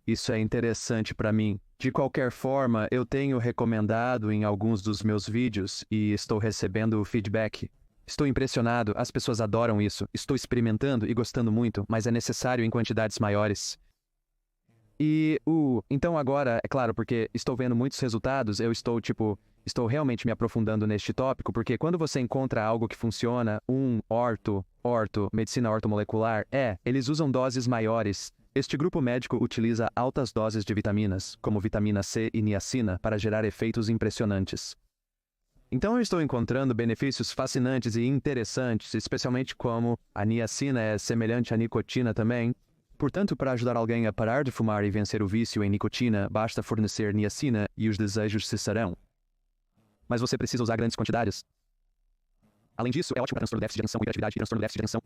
Isso é interessante para mim. De qualquer forma, eu tenho recomendado em alguns dos meus vídeos e estou recebendo feedback. Estou impressionado, as pessoas adoram isso. Estou experimentando e gostando muito, mas é necessário em quantidades maiores. Então agora, é claro, porque estou vendo muitos resultados, eu estou realmente me aprofundando neste tópico, porque quando você encontra algo que funciona, medicina ortomolecular, eles usam doses maiores. Este grupo médico utiliza altas doses de vitaminas, como vitamina C e niacina, para gerar efeitos impressionantes. Então eu estou encontrando benefícios fascinantes e interessantes, especialmente como a niacina é semelhante à nicotina também. Portanto, para ajudar alguém a parar de fumar e vencer o vício em nicotina, basta fornecer niacina e os desejos cessarão. Mas você precisa usar grandes quantidades. Além disso, é ótimo para transtorno de déficit de atenção, hiperatividade e transtorno de déficit de atenção.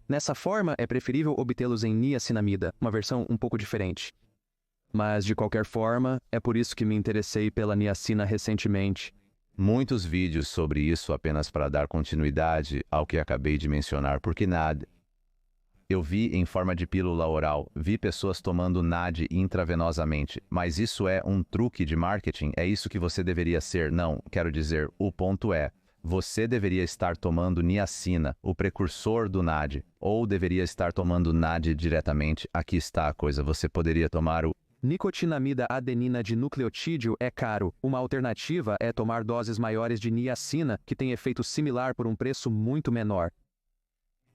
Nessa forma, é preferível obtê-los em niacinamida, uma versão um pouco diferente. Mas, de qualquer forma, é por isso que me interessei pela niacina recentemente. Muitos vídeos sobre isso apenas para dar continuidade ao que acabei de mencionar, porque NAD. Eu vi em forma de pílula oral, vi pessoas tomando NAD intravenosamente, mas isso é um truque de marketing? É isso que você deveria ser? Não, quero dizer, o ponto é, você deveria estar tomando niacina, o precursor do NAD, ou deveria estar tomando NAD diretamente. Aqui está a coisa, você poderia tomar o Nicotinamida adenina dinucleotídeo é caro. Uma alternativa é tomar doses maiores de niacina, que tem efeito similar por um preço muito menor.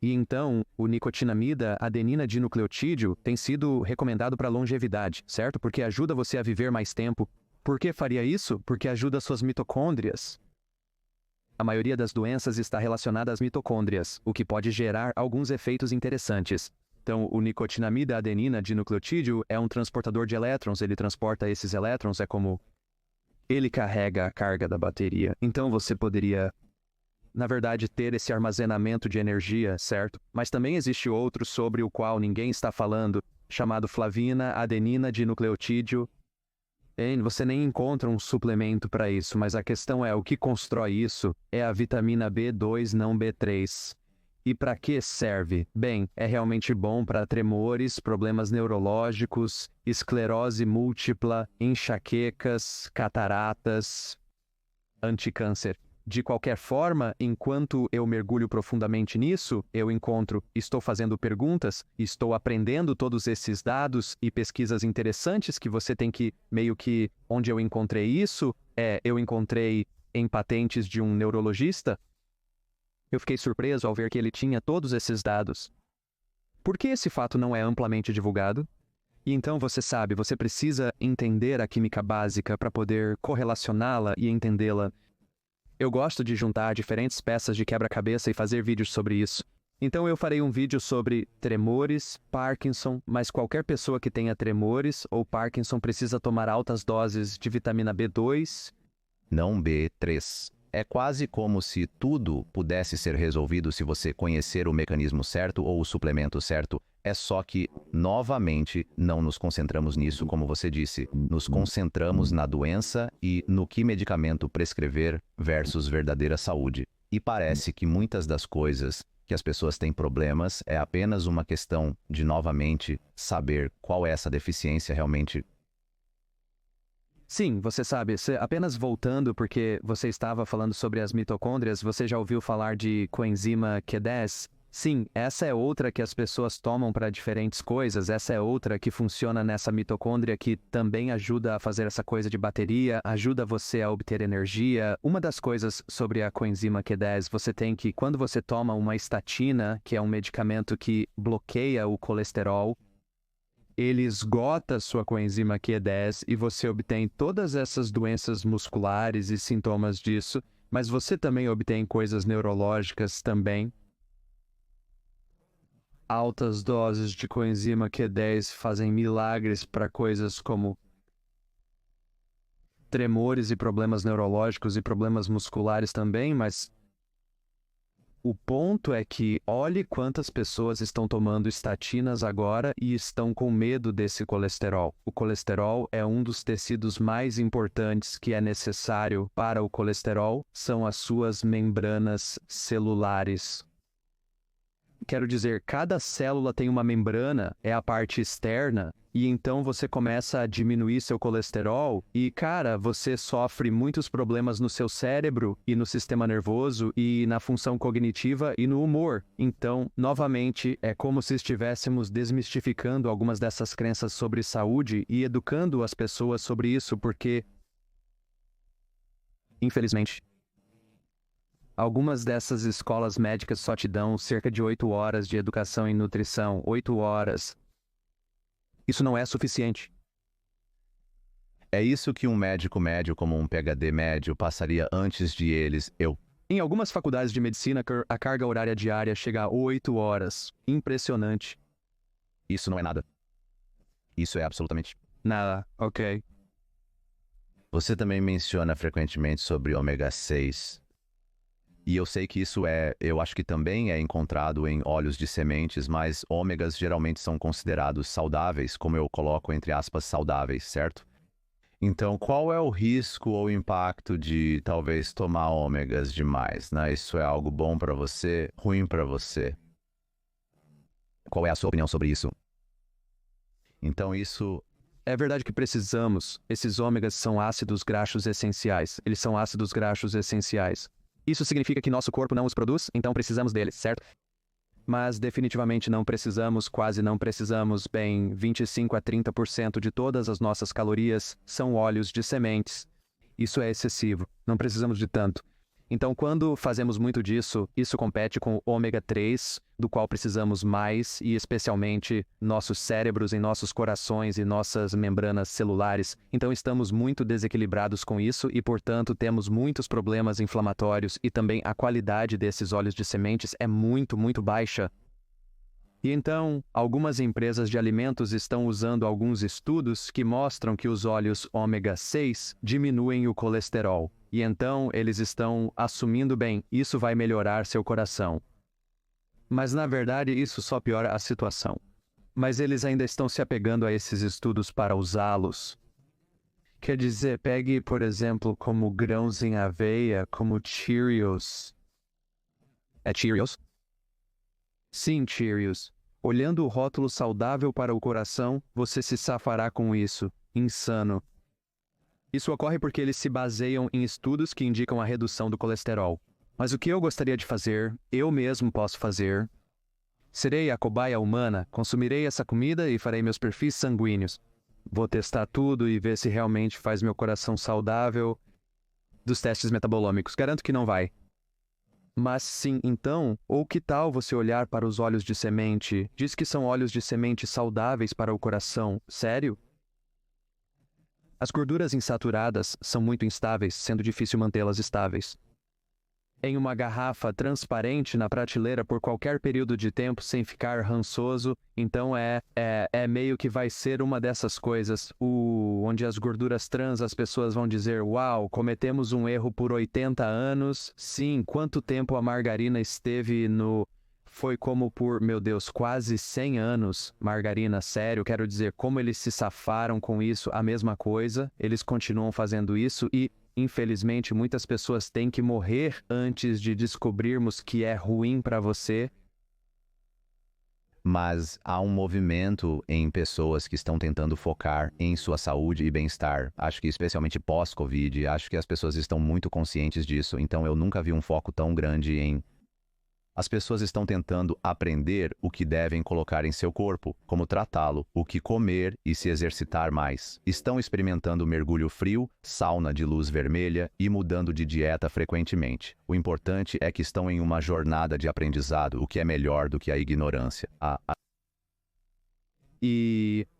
E então, o nicotinamida adenina dinucleotídeo tem sido recomendado para longevidade, certo? Porque ajuda você a viver mais tempo. Por que faria isso? Porque ajuda suas mitocôndrias. A maioria das doenças está relacionada às mitocôndrias, o que pode gerar alguns efeitos interessantes. Então, o nicotinamida adenina dinucleotídeo é um transportador de elétrons, ele transporta esses elétrons, é como ele carrega a carga da bateria. Então você poderia, na verdade, ter esse armazenamento de energia, certo? Mas também existe outro sobre o qual ninguém está falando, chamado flavina adenina dinucleotídeo. Você nem encontra um suplemento para isso, mas a questão é, o que constrói isso é a vitamina B2, não B3. E para que serve? Bem, é realmente bom para tremores, problemas neurológicos, esclerose múltipla, enxaquecas, cataratas, anticâncer. De qualquer forma, enquanto eu mergulho profundamente nisso, estou fazendo perguntas, estou aprendendo todos esses dados e pesquisas interessantes que você tem que, onde eu encontrei isso, eu encontrei em patentes de um neurologista. Eu fiquei surpreso ao ver que ele tinha todos esses dados. Por que esse fato não é amplamente divulgado? E então você sabe, você precisa entender a química básica para poder correlacioná-la e entendê-la. Eu gosto de juntar diferentes peças de quebra-cabeça e fazer vídeos sobre isso. Então eu farei um vídeo sobre tremores, Parkinson, mas qualquer pessoa que tenha tremores ou Parkinson precisa tomar altas doses de vitamina B2. Não B3. É quase como se tudo pudesse ser resolvido se você conhecer o mecanismo certo ou o suplemento certo. É só que, novamente, não nos concentramos nisso, como você disse. Nos concentramos na doença e no que medicamento prescrever versus verdadeira saúde. E parece que muitas das coisas que as pessoas têm problemas é apenas uma questão de, novamente, saber qual é essa deficiência realmente. Sim, você sabe, apenas voltando porque você estava falando sobre as mitocôndrias, você já ouviu falar de coenzima Q10? Sim, essa é outra que as pessoas tomam para diferentes coisas, essa é outra que funciona nessa mitocôndria que também ajuda a fazer essa coisa de bateria, ajuda você a obter energia. Uma das coisas sobre a coenzima Q10, você tem que, quando você toma uma estatina, que é um medicamento que bloqueia o colesterol, ele esgota sua coenzima Q10 e você obtém todas essas doenças musculares e sintomas disso, mas você também obtém coisas neurológicas também. Altas doses de coenzima Q10 fazem milagres para coisas como tremores e problemas neurológicos e problemas musculares também, mas o ponto é que olhe quantas pessoas estão tomando estatinas agora e estão com medo desse colesterol. O colesterol é um dos tecidos mais importantes que é necessário para o colesterol, são as suas membranas celulares. Quero dizer, cada célula tem uma membrana, é a parte externa, e então você começa a diminuir seu colesterol e, cara, você sofre muitos problemas no seu cérebro e no sistema nervoso e na função cognitiva e no humor. Então, novamente, é como se estivéssemos desmistificando algumas dessas crenças sobre saúde e educando as pessoas sobre isso, porque, infelizmente, algumas dessas escolas médicas só te dão cerca de 8 horas de educação em nutrição. 8 horas. Isso não é suficiente. É isso que um médico médio como um PhD médio passaria antes de eles. Em algumas faculdades de medicina, a carga horária diária chega a 8 horas. Impressionante. Isso não é nada. Isso é absolutamente Nada. Ok. Você também menciona frequentemente sobre ômega 6. E eu sei que eu acho que também é encontrado em óleos de sementes, mas ômegas geralmente são considerados saudáveis, como eu coloco entre aspas saudáveis, certo? Então, qual é o risco ou impacto de talvez tomar ômegas demais, né? Isso é algo bom para você, ruim para você? Qual é a sua opinião sobre isso? Então, isso É verdade que precisamos. Esses ômegas são ácidos graxos essenciais. Eles são ácidos graxos essenciais. Isso significa que nosso corpo não os produz, então precisamos deles, certo? Mas definitivamente não precisamos, quase não precisamos. Bem, 25 a 30% de todas as nossas calorias são óleos de sementes. Isso é excessivo, não precisamos de tanto. Então, quando fazemos muito disso, isso compete com o ômega 3, do qual precisamos mais, e especialmente nossos cérebros em nossos corações e nossas membranas celulares. Então, estamos muito desequilibrados com isso e, portanto, temos muitos problemas inflamatórios e também a qualidade desses óleos de sementes é muito, muito baixa. E então, algumas empresas de alimentos estão usando alguns estudos que mostram que os óleos ômega 6 diminuem o colesterol. E então, eles estão assumindo, bem, isso vai melhorar seu coração. Mas, na verdade, isso só piora a situação. Mas eles ainda estão se apegando a esses estudos para usá-los. Quer dizer, pegue, por exemplo, como grãos em aveia, como Cheerios. É Cheerios? Sim, Cheerios. Olhando o rótulo saudável para o coração, você se safará com isso. Insano. Isso ocorre porque eles se baseiam em estudos que indicam a redução do colesterol. Mas o que eu gostaria de fazer, eu mesmo posso fazer. Serei a cobaia humana, consumirei essa comida e farei meus perfis sanguíneos. Vou testar tudo e ver se realmente faz meu coração saudável. Dos testes metabolômicos, garanto que não vai. Mas sim, então, ou que tal você olhar para os óleos de semente? Diz que são óleos de semente saudáveis para o coração. Sério? As gorduras insaturadas são muito instáveis, sendo difícil mantê-las estáveis. em uma garrafa transparente na prateleira por qualquer período de tempo sem ficar rançoso. Então é meio que vai ser uma dessas coisas, onde as gorduras trans, as pessoas vão dizer, uau, cometemos um erro por 80 anos. Sim, quanto tempo a margarina esteve no... Foi como por, meu Deus, quase 100 anos, margarina, sério, quero dizer, como eles se safaram com isso, a mesma coisa, eles continuam fazendo isso e, infelizmente, muitas pessoas têm que morrer antes de descobrirmos que é ruim para você. Mas há um movimento em pessoas que estão tentando focar em sua saúde e bem-estar. Acho que especialmente pós-Covid, acho que as pessoas estão muito conscientes disso, então eu nunca vi um foco tão grande em... As pessoas estão tentando aprender o que devem colocar em seu corpo, como tratá-lo, o que comer e se exercitar mais. Estão experimentando mergulho frio, sauna de luz vermelha e mudando de dieta frequentemente. O importante é que estão em uma jornada de aprendizado, o que é melhor do que a ignorância.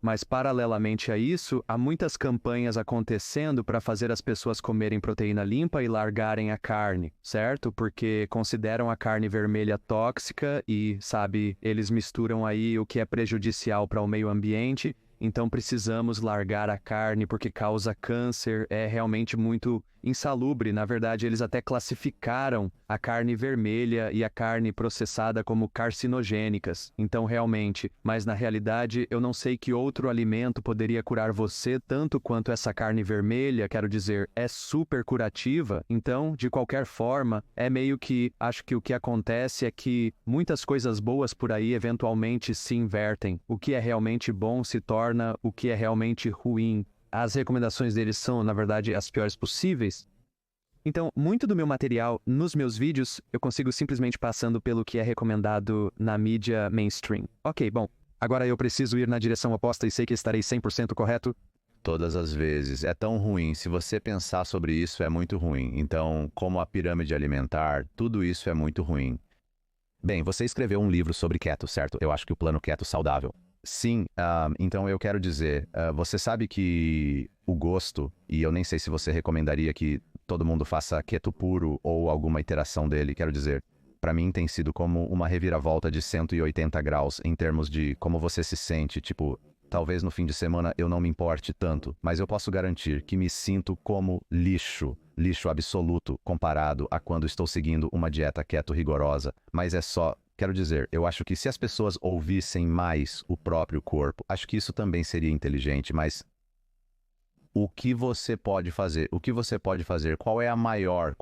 Mas paralelamente a isso, há muitas campanhas acontecendo para fazer as pessoas comerem proteína limpa e largarem a carne, certo? Porque consideram a carne vermelha tóxica e, sabe, eles misturam aí o que é prejudicial para o meio ambiente. Então precisamos largar a carne porque causa câncer, é realmente muito insalubre. Na verdade, eles até classificaram a carne vermelha e a carne processada como carcinogênicas. Então, realmente, mas na realidade, eu não sei que outro alimento poderia curar você tanto quanto essa carne vermelha, quero dizer, é super curativa. Então, de qualquer forma, é meio que, acho que o que acontece é que muitas coisas boas por aí eventualmente se invertem. O que é realmente bom se torna o que é realmente ruim. As recomendações deles são, na verdade, as piores possíveis. Então, muito do meu material nos meus vídeos, eu consigo simplesmente passando pelo que é recomendado na mídia mainstream. Ok, bom, agora eu preciso ir na direção oposta e sei que estarei 100% correto. Todas as vezes. É tão ruim. Se você pensar sobre isso, é muito ruim. Então, como a pirâmide alimentar, tudo isso é muito ruim. Bem, você escreveu um livro sobre keto, certo? Eu acho que o plano keto saudável. Sim, então eu quero dizer, você sabe que o gosto, e eu nem sei se você recomendaria que todo mundo faça keto puro ou alguma iteração dele, quero dizer, para mim tem sido como uma reviravolta de 180 graus em termos de como você se sente, tipo, talvez no fim de semana eu não me importe tanto, mas eu posso garantir que me sinto como lixo absoluto comparado a quando estou seguindo uma dieta keto rigorosa, mas é só... Quero dizer, eu acho que se as pessoas ouvissem mais o próprio corpo, acho que isso também seria inteligente, mas o que você pode fazer? O que você pode fazer? Qual é a maior?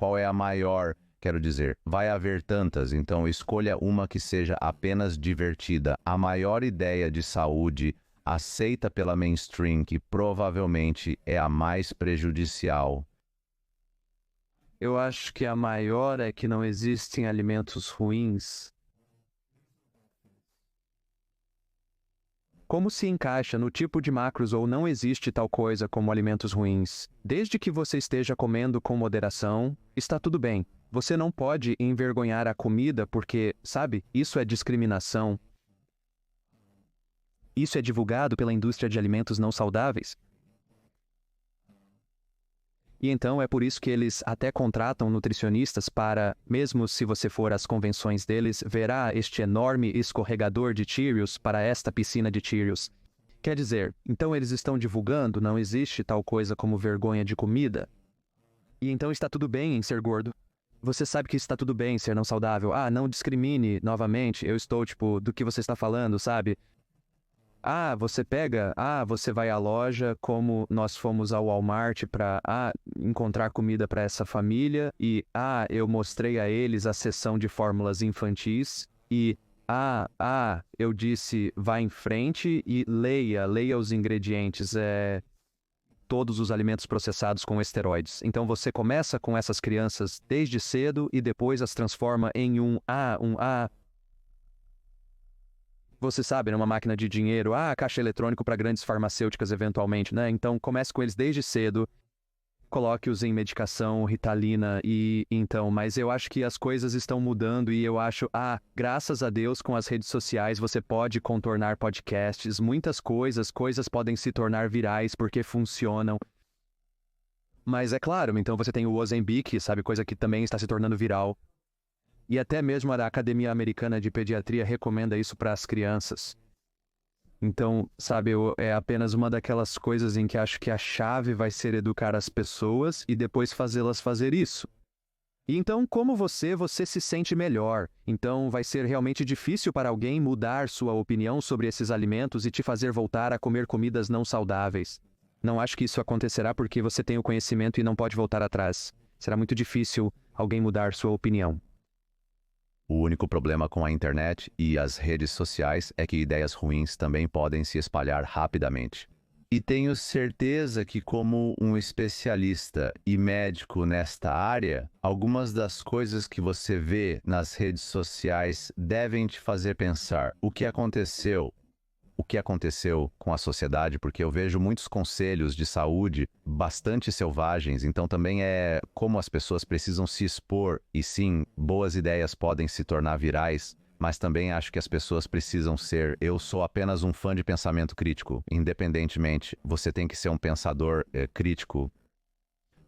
Quero dizer, vai haver tantas, então escolha uma que seja apenas divertida. A maior ideia de saúde aceita pela mainstream, que provavelmente é a mais prejudicial. Eu acho que a maior é que não existem alimentos ruins. Como se encaixa no tipo de macros ou não existe tal coisa como alimentos ruins? Desde que você esteja comendo com moderação, está tudo bem. Você não pode envergonhar a comida porque, sabe, isso é discriminação. Isso é divulgado pela indústria de alimentos não saudáveis. E então é por isso que eles até contratam nutricionistas para, mesmo se você for às convenções deles, verá este enorme escorregador de Cheerios para esta piscina de Cheerios. Quer dizer, então eles estão divulgando, não existe tal coisa como vergonha de comida. E então está tudo bem em ser gordo. Você sabe que está tudo bem em ser não saudável. Ah, não discrimine, novamente, eu estou tipo, do que você está falando, sabe? Você vai à loja, como nós fomos ao Walmart para encontrar comida para essa família e eu mostrei a eles a seção de fórmulas infantis e eu disse, vá em frente e leia os ingredientes, todos os alimentos processados com esteroides. Então você começa com essas crianças desde cedo e depois as transforma em você sabe, numa máquina de dinheiro, caixa eletrônico para grandes farmacêuticas eventualmente, né? Então comece com eles desde cedo, coloque-os em medicação, Ritalina mas eu acho que as coisas estão mudando e eu acho, graças a Deus com as redes sociais você pode contornar podcasts, muitas coisas podem se tornar virais porque funcionam. Mas é claro, então você tem o Ozempic, sabe, coisa que também está se tornando viral. E até mesmo a Academia Americana de Pediatria recomenda isso para as crianças. Então, sabe, é apenas uma daquelas coisas em que acho que a chave vai ser educar as pessoas e depois fazê-las fazer isso. E então, como você se sente melhor. Então, vai ser realmente difícil para alguém mudar sua opinião sobre esses alimentos e te fazer voltar a comer comidas não saudáveis. Não acho que isso acontecerá porque você tem o conhecimento e não pode voltar atrás. Será muito difícil alguém mudar sua opinião. O único problema com a internet e as redes sociais é que ideias ruins também podem se espalhar rapidamente. E tenho certeza que, como um especialista e médico nesta área, algumas das coisas que você vê nas redes sociais devem te fazer pensar o que aconteceu com a sociedade, porque eu vejo muitos conselhos de saúde bastante selvagens, então também é como as pessoas precisam se expor, e sim, boas ideias podem se tornar virais, mas também acho que as pessoas precisam ser, eu sou apenas um fã de pensamento crítico, independentemente, você tem que ser um pensador crítico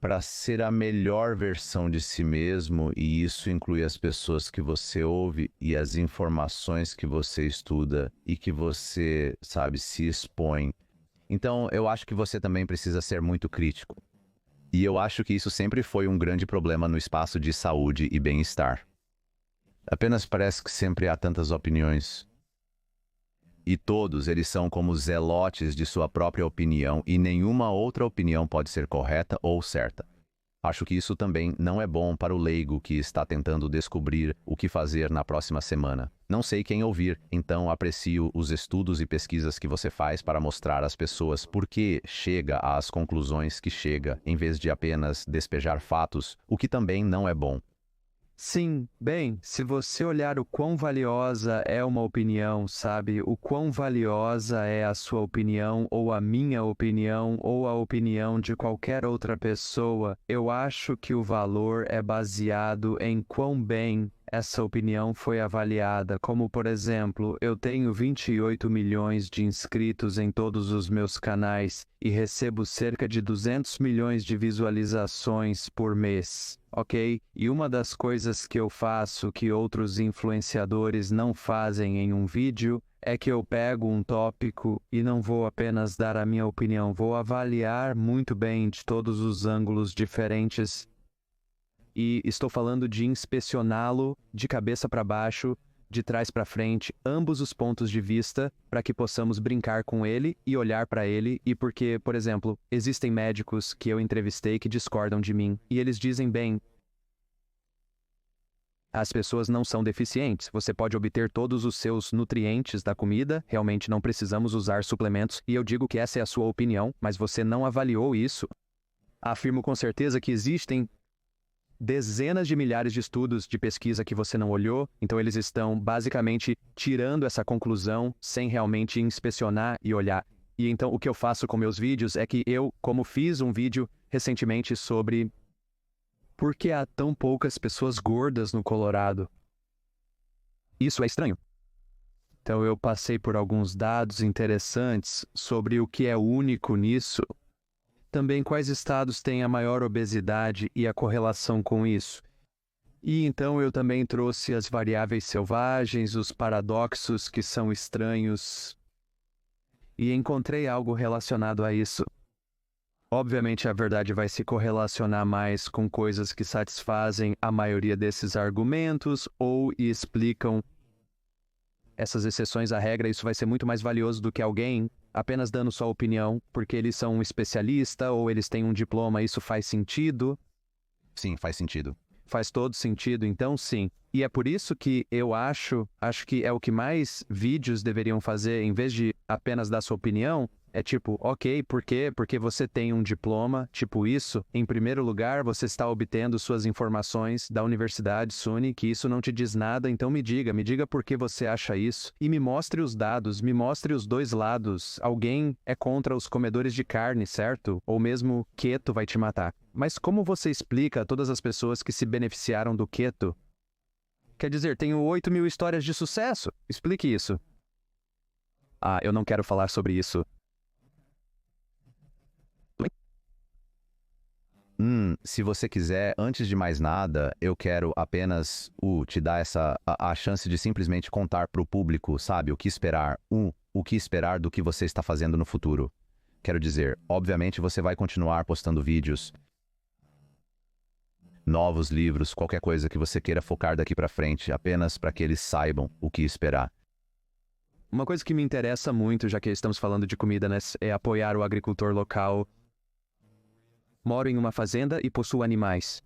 para ser a melhor versão de si mesmo, e isso inclui as pessoas que você ouve e as informações que você estuda e que você, sabe, se expõe. Então, eu acho que você também precisa ser muito crítico. E eu acho que isso sempre foi um grande problema no espaço de saúde e bem-estar. Apenas parece que sempre há tantas opiniões. E todos eles são como zelotes de sua própria opinião e nenhuma outra opinião pode ser correta ou certa. Acho que isso também não é bom para o leigo que está tentando descobrir o que fazer na próxima semana. Não sei quem ouvir, então aprecio os estudos e pesquisas que você faz para mostrar às pessoas por que chega às conclusões que chega, em vez de apenas despejar fatos, o que também não é bom. Sim, bem, se você olhar o quão valiosa é uma opinião, sabe? O quão valiosa é a sua opinião, ou a minha opinião, ou a opinião de qualquer outra pessoa, eu acho que o valor é baseado em quão bem essa opinião foi avaliada. Como, por exemplo, eu tenho 28 milhões de inscritos em todos os meus canais e recebo cerca de 200 milhões de visualizações por mês. Ok? E uma das coisas que eu faço que outros influenciadores não fazem em um vídeo é que eu pego um tópico e não vou apenas dar a minha opinião, vou avaliar muito bem de todos os ângulos diferentes. E estou falando de inspecioná-lo de cabeça para baixo, de trás para frente, ambos os pontos de vista, para que possamos brincar com ele e olhar para ele. E porque, por exemplo, existem médicos que eu entrevistei que discordam de mim, e eles dizem bem: as pessoas não são deficientes, você pode obter todos os seus nutrientes da comida, realmente não precisamos usar suplementos, e eu digo que essa é a sua opinião, mas você não avaliou isso. Afirmo com certeza que existem dezenas de milhares de estudos de pesquisa que você não olhou, então eles estão basicamente tirando essa conclusão sem realmente inspecionar e olhar. E então o que eu faço com meus vídeos é que eu, como fiz um vídeo recentemente sobre por que há tão poucas pessoas gordas no Colorado. Isso é estranho. Então eu passei por alguns dados interessantes sobre o que é único nisso. Também quais estados têm a maior obesidade e a correlação com isso. E então eu também trouxe as variáveis selvagens, os paradoxos que são estranhos, e encontrei algo relacionado a isso. Obviamente a verdade vai se correlacionar mais com coisas que satisfazem a maioria desses argumentos ou explicam essas exceções à regra. Isso vai ser muito mais valioso do que alguém apenas dando sua opinião, porque eles são um especialista ou eles têm um diploma. Isso faz sentido? Sim, faz sentido. Faz todo sentido, então sim. E é por isso que eu acho que é o que mais vídeos deveriam fazer, em vez de apenas dar sua opinião, é tipo, ok, por quê? Porque você tem um diploma, tipo isso. Em primeiro lugar, você está obtendo suas informações da Universidade SUNY, que isso não te diz nada, então me diga por que você acha isso. E me mostre os dados, me mostre os dois lados. Alguém é contra os comedores de carne, certo? Ou mesmo keto vai te matar. Mas como você explica a todas as pessoas que se beneficiaram do keto? Quer dizer, tenho 8.000 histórias de sucesso. Explique isso. Ah, eu não quero falar sobre isso. Se você quiser, antes de mais nada, eu quero apenas te dar a chance de simplesmente contar para o público, sabe, o que esperar. O que esperar do que você está fazendo no futuro. Quero dizer, obviamente você vai continuar postando vídeos, novos livros, qualquer coisa que você queira focar daqui para frente, apenas para que eles saibam o que esperar. Uma coisa que me interessa muito, já que estamos falando de comida, né, é apoiar o agricultor local. Moro em uma fazenda e possuo animais.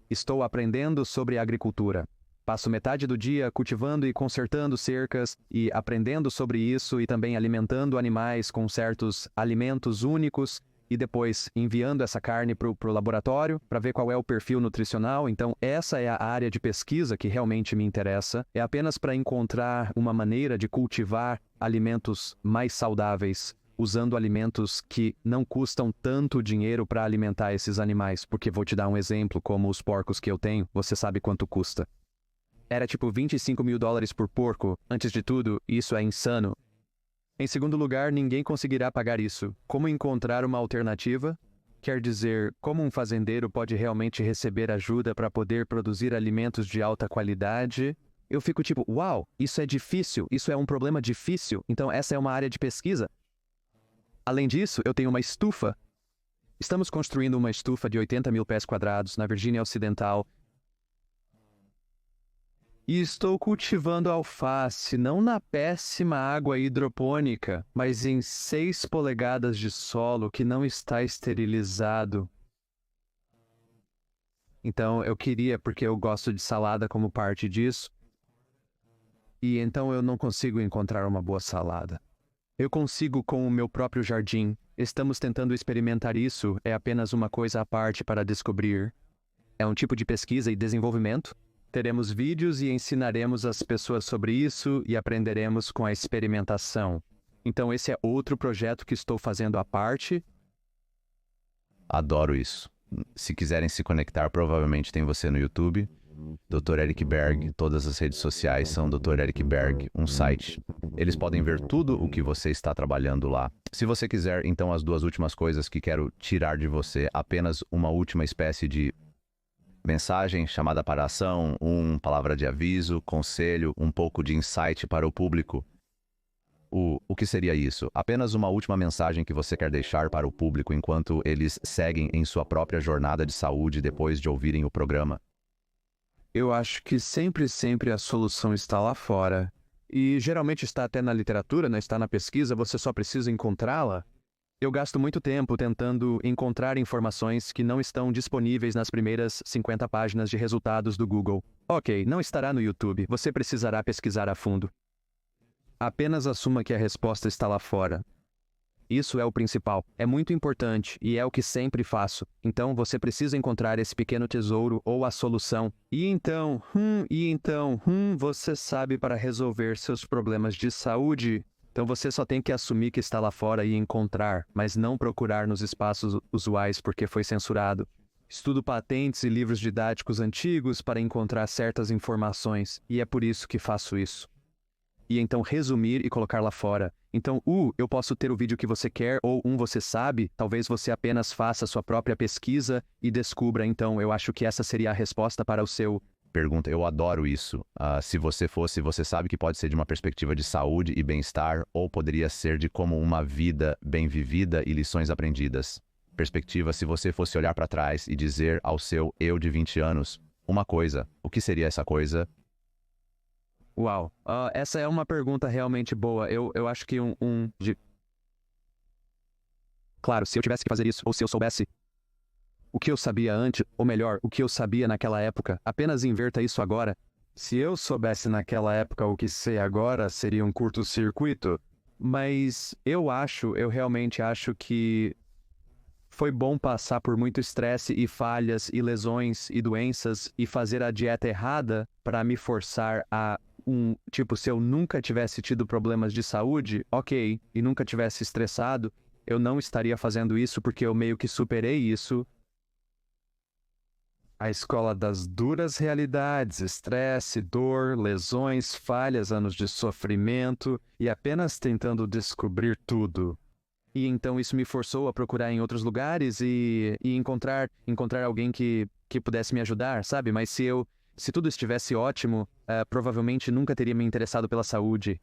Estou aprendendo sobre agricultura. Passo metade do dia cultivando e consertando cercas e aprendendo sobre isso e também alimentando animais com certos alimentos únicos e depois enviando essa carne para o laboratório para ver qual é o perfil nutricional. Então, essa é a área de pesquisa que realmente me interessa. É apenas para encontrar uma maneira de cultivar alimentos mais saudáveis, usando alimentos que não custam tanto dinheiro para alimentar esses animais. Porque vou te dar um exemplo, como os porcos que eu tenho, você sabe quanto custa. Era tipo $25 mil por porco. Antes de tudo, isso é insano. Em segundo lugar, ninguém conseguirá pagar isso. Como encontrar uma alternativa? Quer dizer, como um fazendeiro pode realmente receber ajuda para poder produzir alimentos de alta qualidade? Eu fico tipo, uau, isso é difícil, isso é um problema difícil, então essa é uma área de pesquisa. Além disso, eu tenho uma estufa. Estamos construindo uma estufa de 80 mil pés quadrados na Virgínia Ocidental. E estou cultivando alface, não na péssima água hidropônica, mas em 6 polegadas de solo que não está esterilizado. Então eu queria, porque eu gosto de salada como parte disso, e então eu não consigo encontrar uma boa salada. Eu consigo com o meu próprio jardim. Estamos tentando experimentar isso, é apenas uma coisa à parte para descobrir. É um tipo de pesquisa e desenvolvimento. Teremos vídeos e ensinaremos as pessoas sobre isso e aprenderemos com a experimentação. Então esse é outro projeto que estou fazendo à parte. Adoro isso. Se quiserem se conectar, provavelmente tem você no YouTube. Dr. Eric Berg, todas as redes sociais são Dr. Eric Berg, um site. Eles podem ver tudo o que você está trabalhando lá. Se você quiser, então, as 2 últimas coisas que quero tirar de você, apenas uma última espécie de mensagem, chamada para ação, palavra de aviso, conselho, um pouco de insight para o público. O que seria isso? Apenas uma última mensagem que você quer deixar para o público enquanto eles seguem em sua própria jornada de saúde depois de ouvirem o programa. Eu acho que sempre a solução está lá fora. E geralmente está até na literatura, não está na pesquisa, você só precisa encontrá-la. Eu gasto muito tempo tentando encontrar informações que não estão disponíveis nas primeiras 50 páginas de resultados do Google. Ok, não estará no YouTube, você precisará pesquisar a fundo. Apenas assuma que a resposta está lá fora. Isso é o principal, é muito importante e é o que sempre faço. Então você precisa encontrar esse pequeno tesouro ou a solução. E então, você sabe para resolver seus problemas de saúde. Então você só tem que assumir que está lá fora e encontrar, mas não procurar nos espaços usuais porque foi censurado. Estudo patentes e livros didáticos antigos para encontrar certas informações, e é por isso que faço isso. E então resumir e colocar lá fora. Então, eu posso ter o vídeo que você quer, ou você sabe, talvez você apenas faça sua própria pesquisa e descubra. Então, eu acho que essa seria a resposta para o seu... Pergunta, eu adoro isso. Se você sabe que pode ser de uma perspectiva de saúde e bem-estar, ou poderia ser de como uma vida bem vivida e lições aprendidas. Perspectiva, se você fosse olhar para trás e dizer ao seu eu de 20 anos uma coisa, o que seria essa coisa? Uau, essa é uma pergunta realmente boa. Eu acho que Claro, se eu tivesse que fazer isso, ou se eu soubesse o que eu sabia antes, ou melhor, o que eu sabia naquela época, apenas inverta isso agora. Se eu soubesse naquela época o que sei agora, seria um curto-circuito. Mas eu realmente acho que foi bom passar por muito estresse e falhas e lesões e doenças e fazer a dieta errada para me forçar a se eu nunca tivesse tido problemas de saúde, ok, e nunca tivesse estressado, eu não estaria fazendo isso porque eu meio que superei isso. A escola das duras realidades, estresse, dor, lesões, falhas, anos de sofrimento e apenas tentando descobrir tudo. E então isso me forçou a procurar em outros lugares e encontrar alguém que pudesse me ajudar, sabe? Mas se tudo estivesse ótimo, provavelmente nunca teria me interessado pela saúde.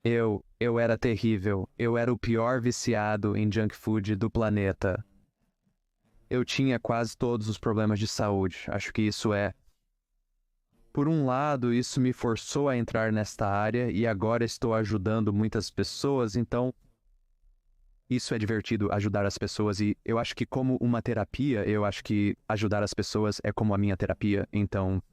Eu era terrível. Eu era o pior viciado em junk food do planeta. Eu tinha quase todos os problemas de saúde. Acho que isso é. Por um lado, isso me forçou a entrar nesta área e agora estou ajudando muitas pessoas, então isso é divertido, ajudar as pessoas. E eu acho que como uma terapia, eu acho que ajudar as pessoas é como a minha terapia. Então,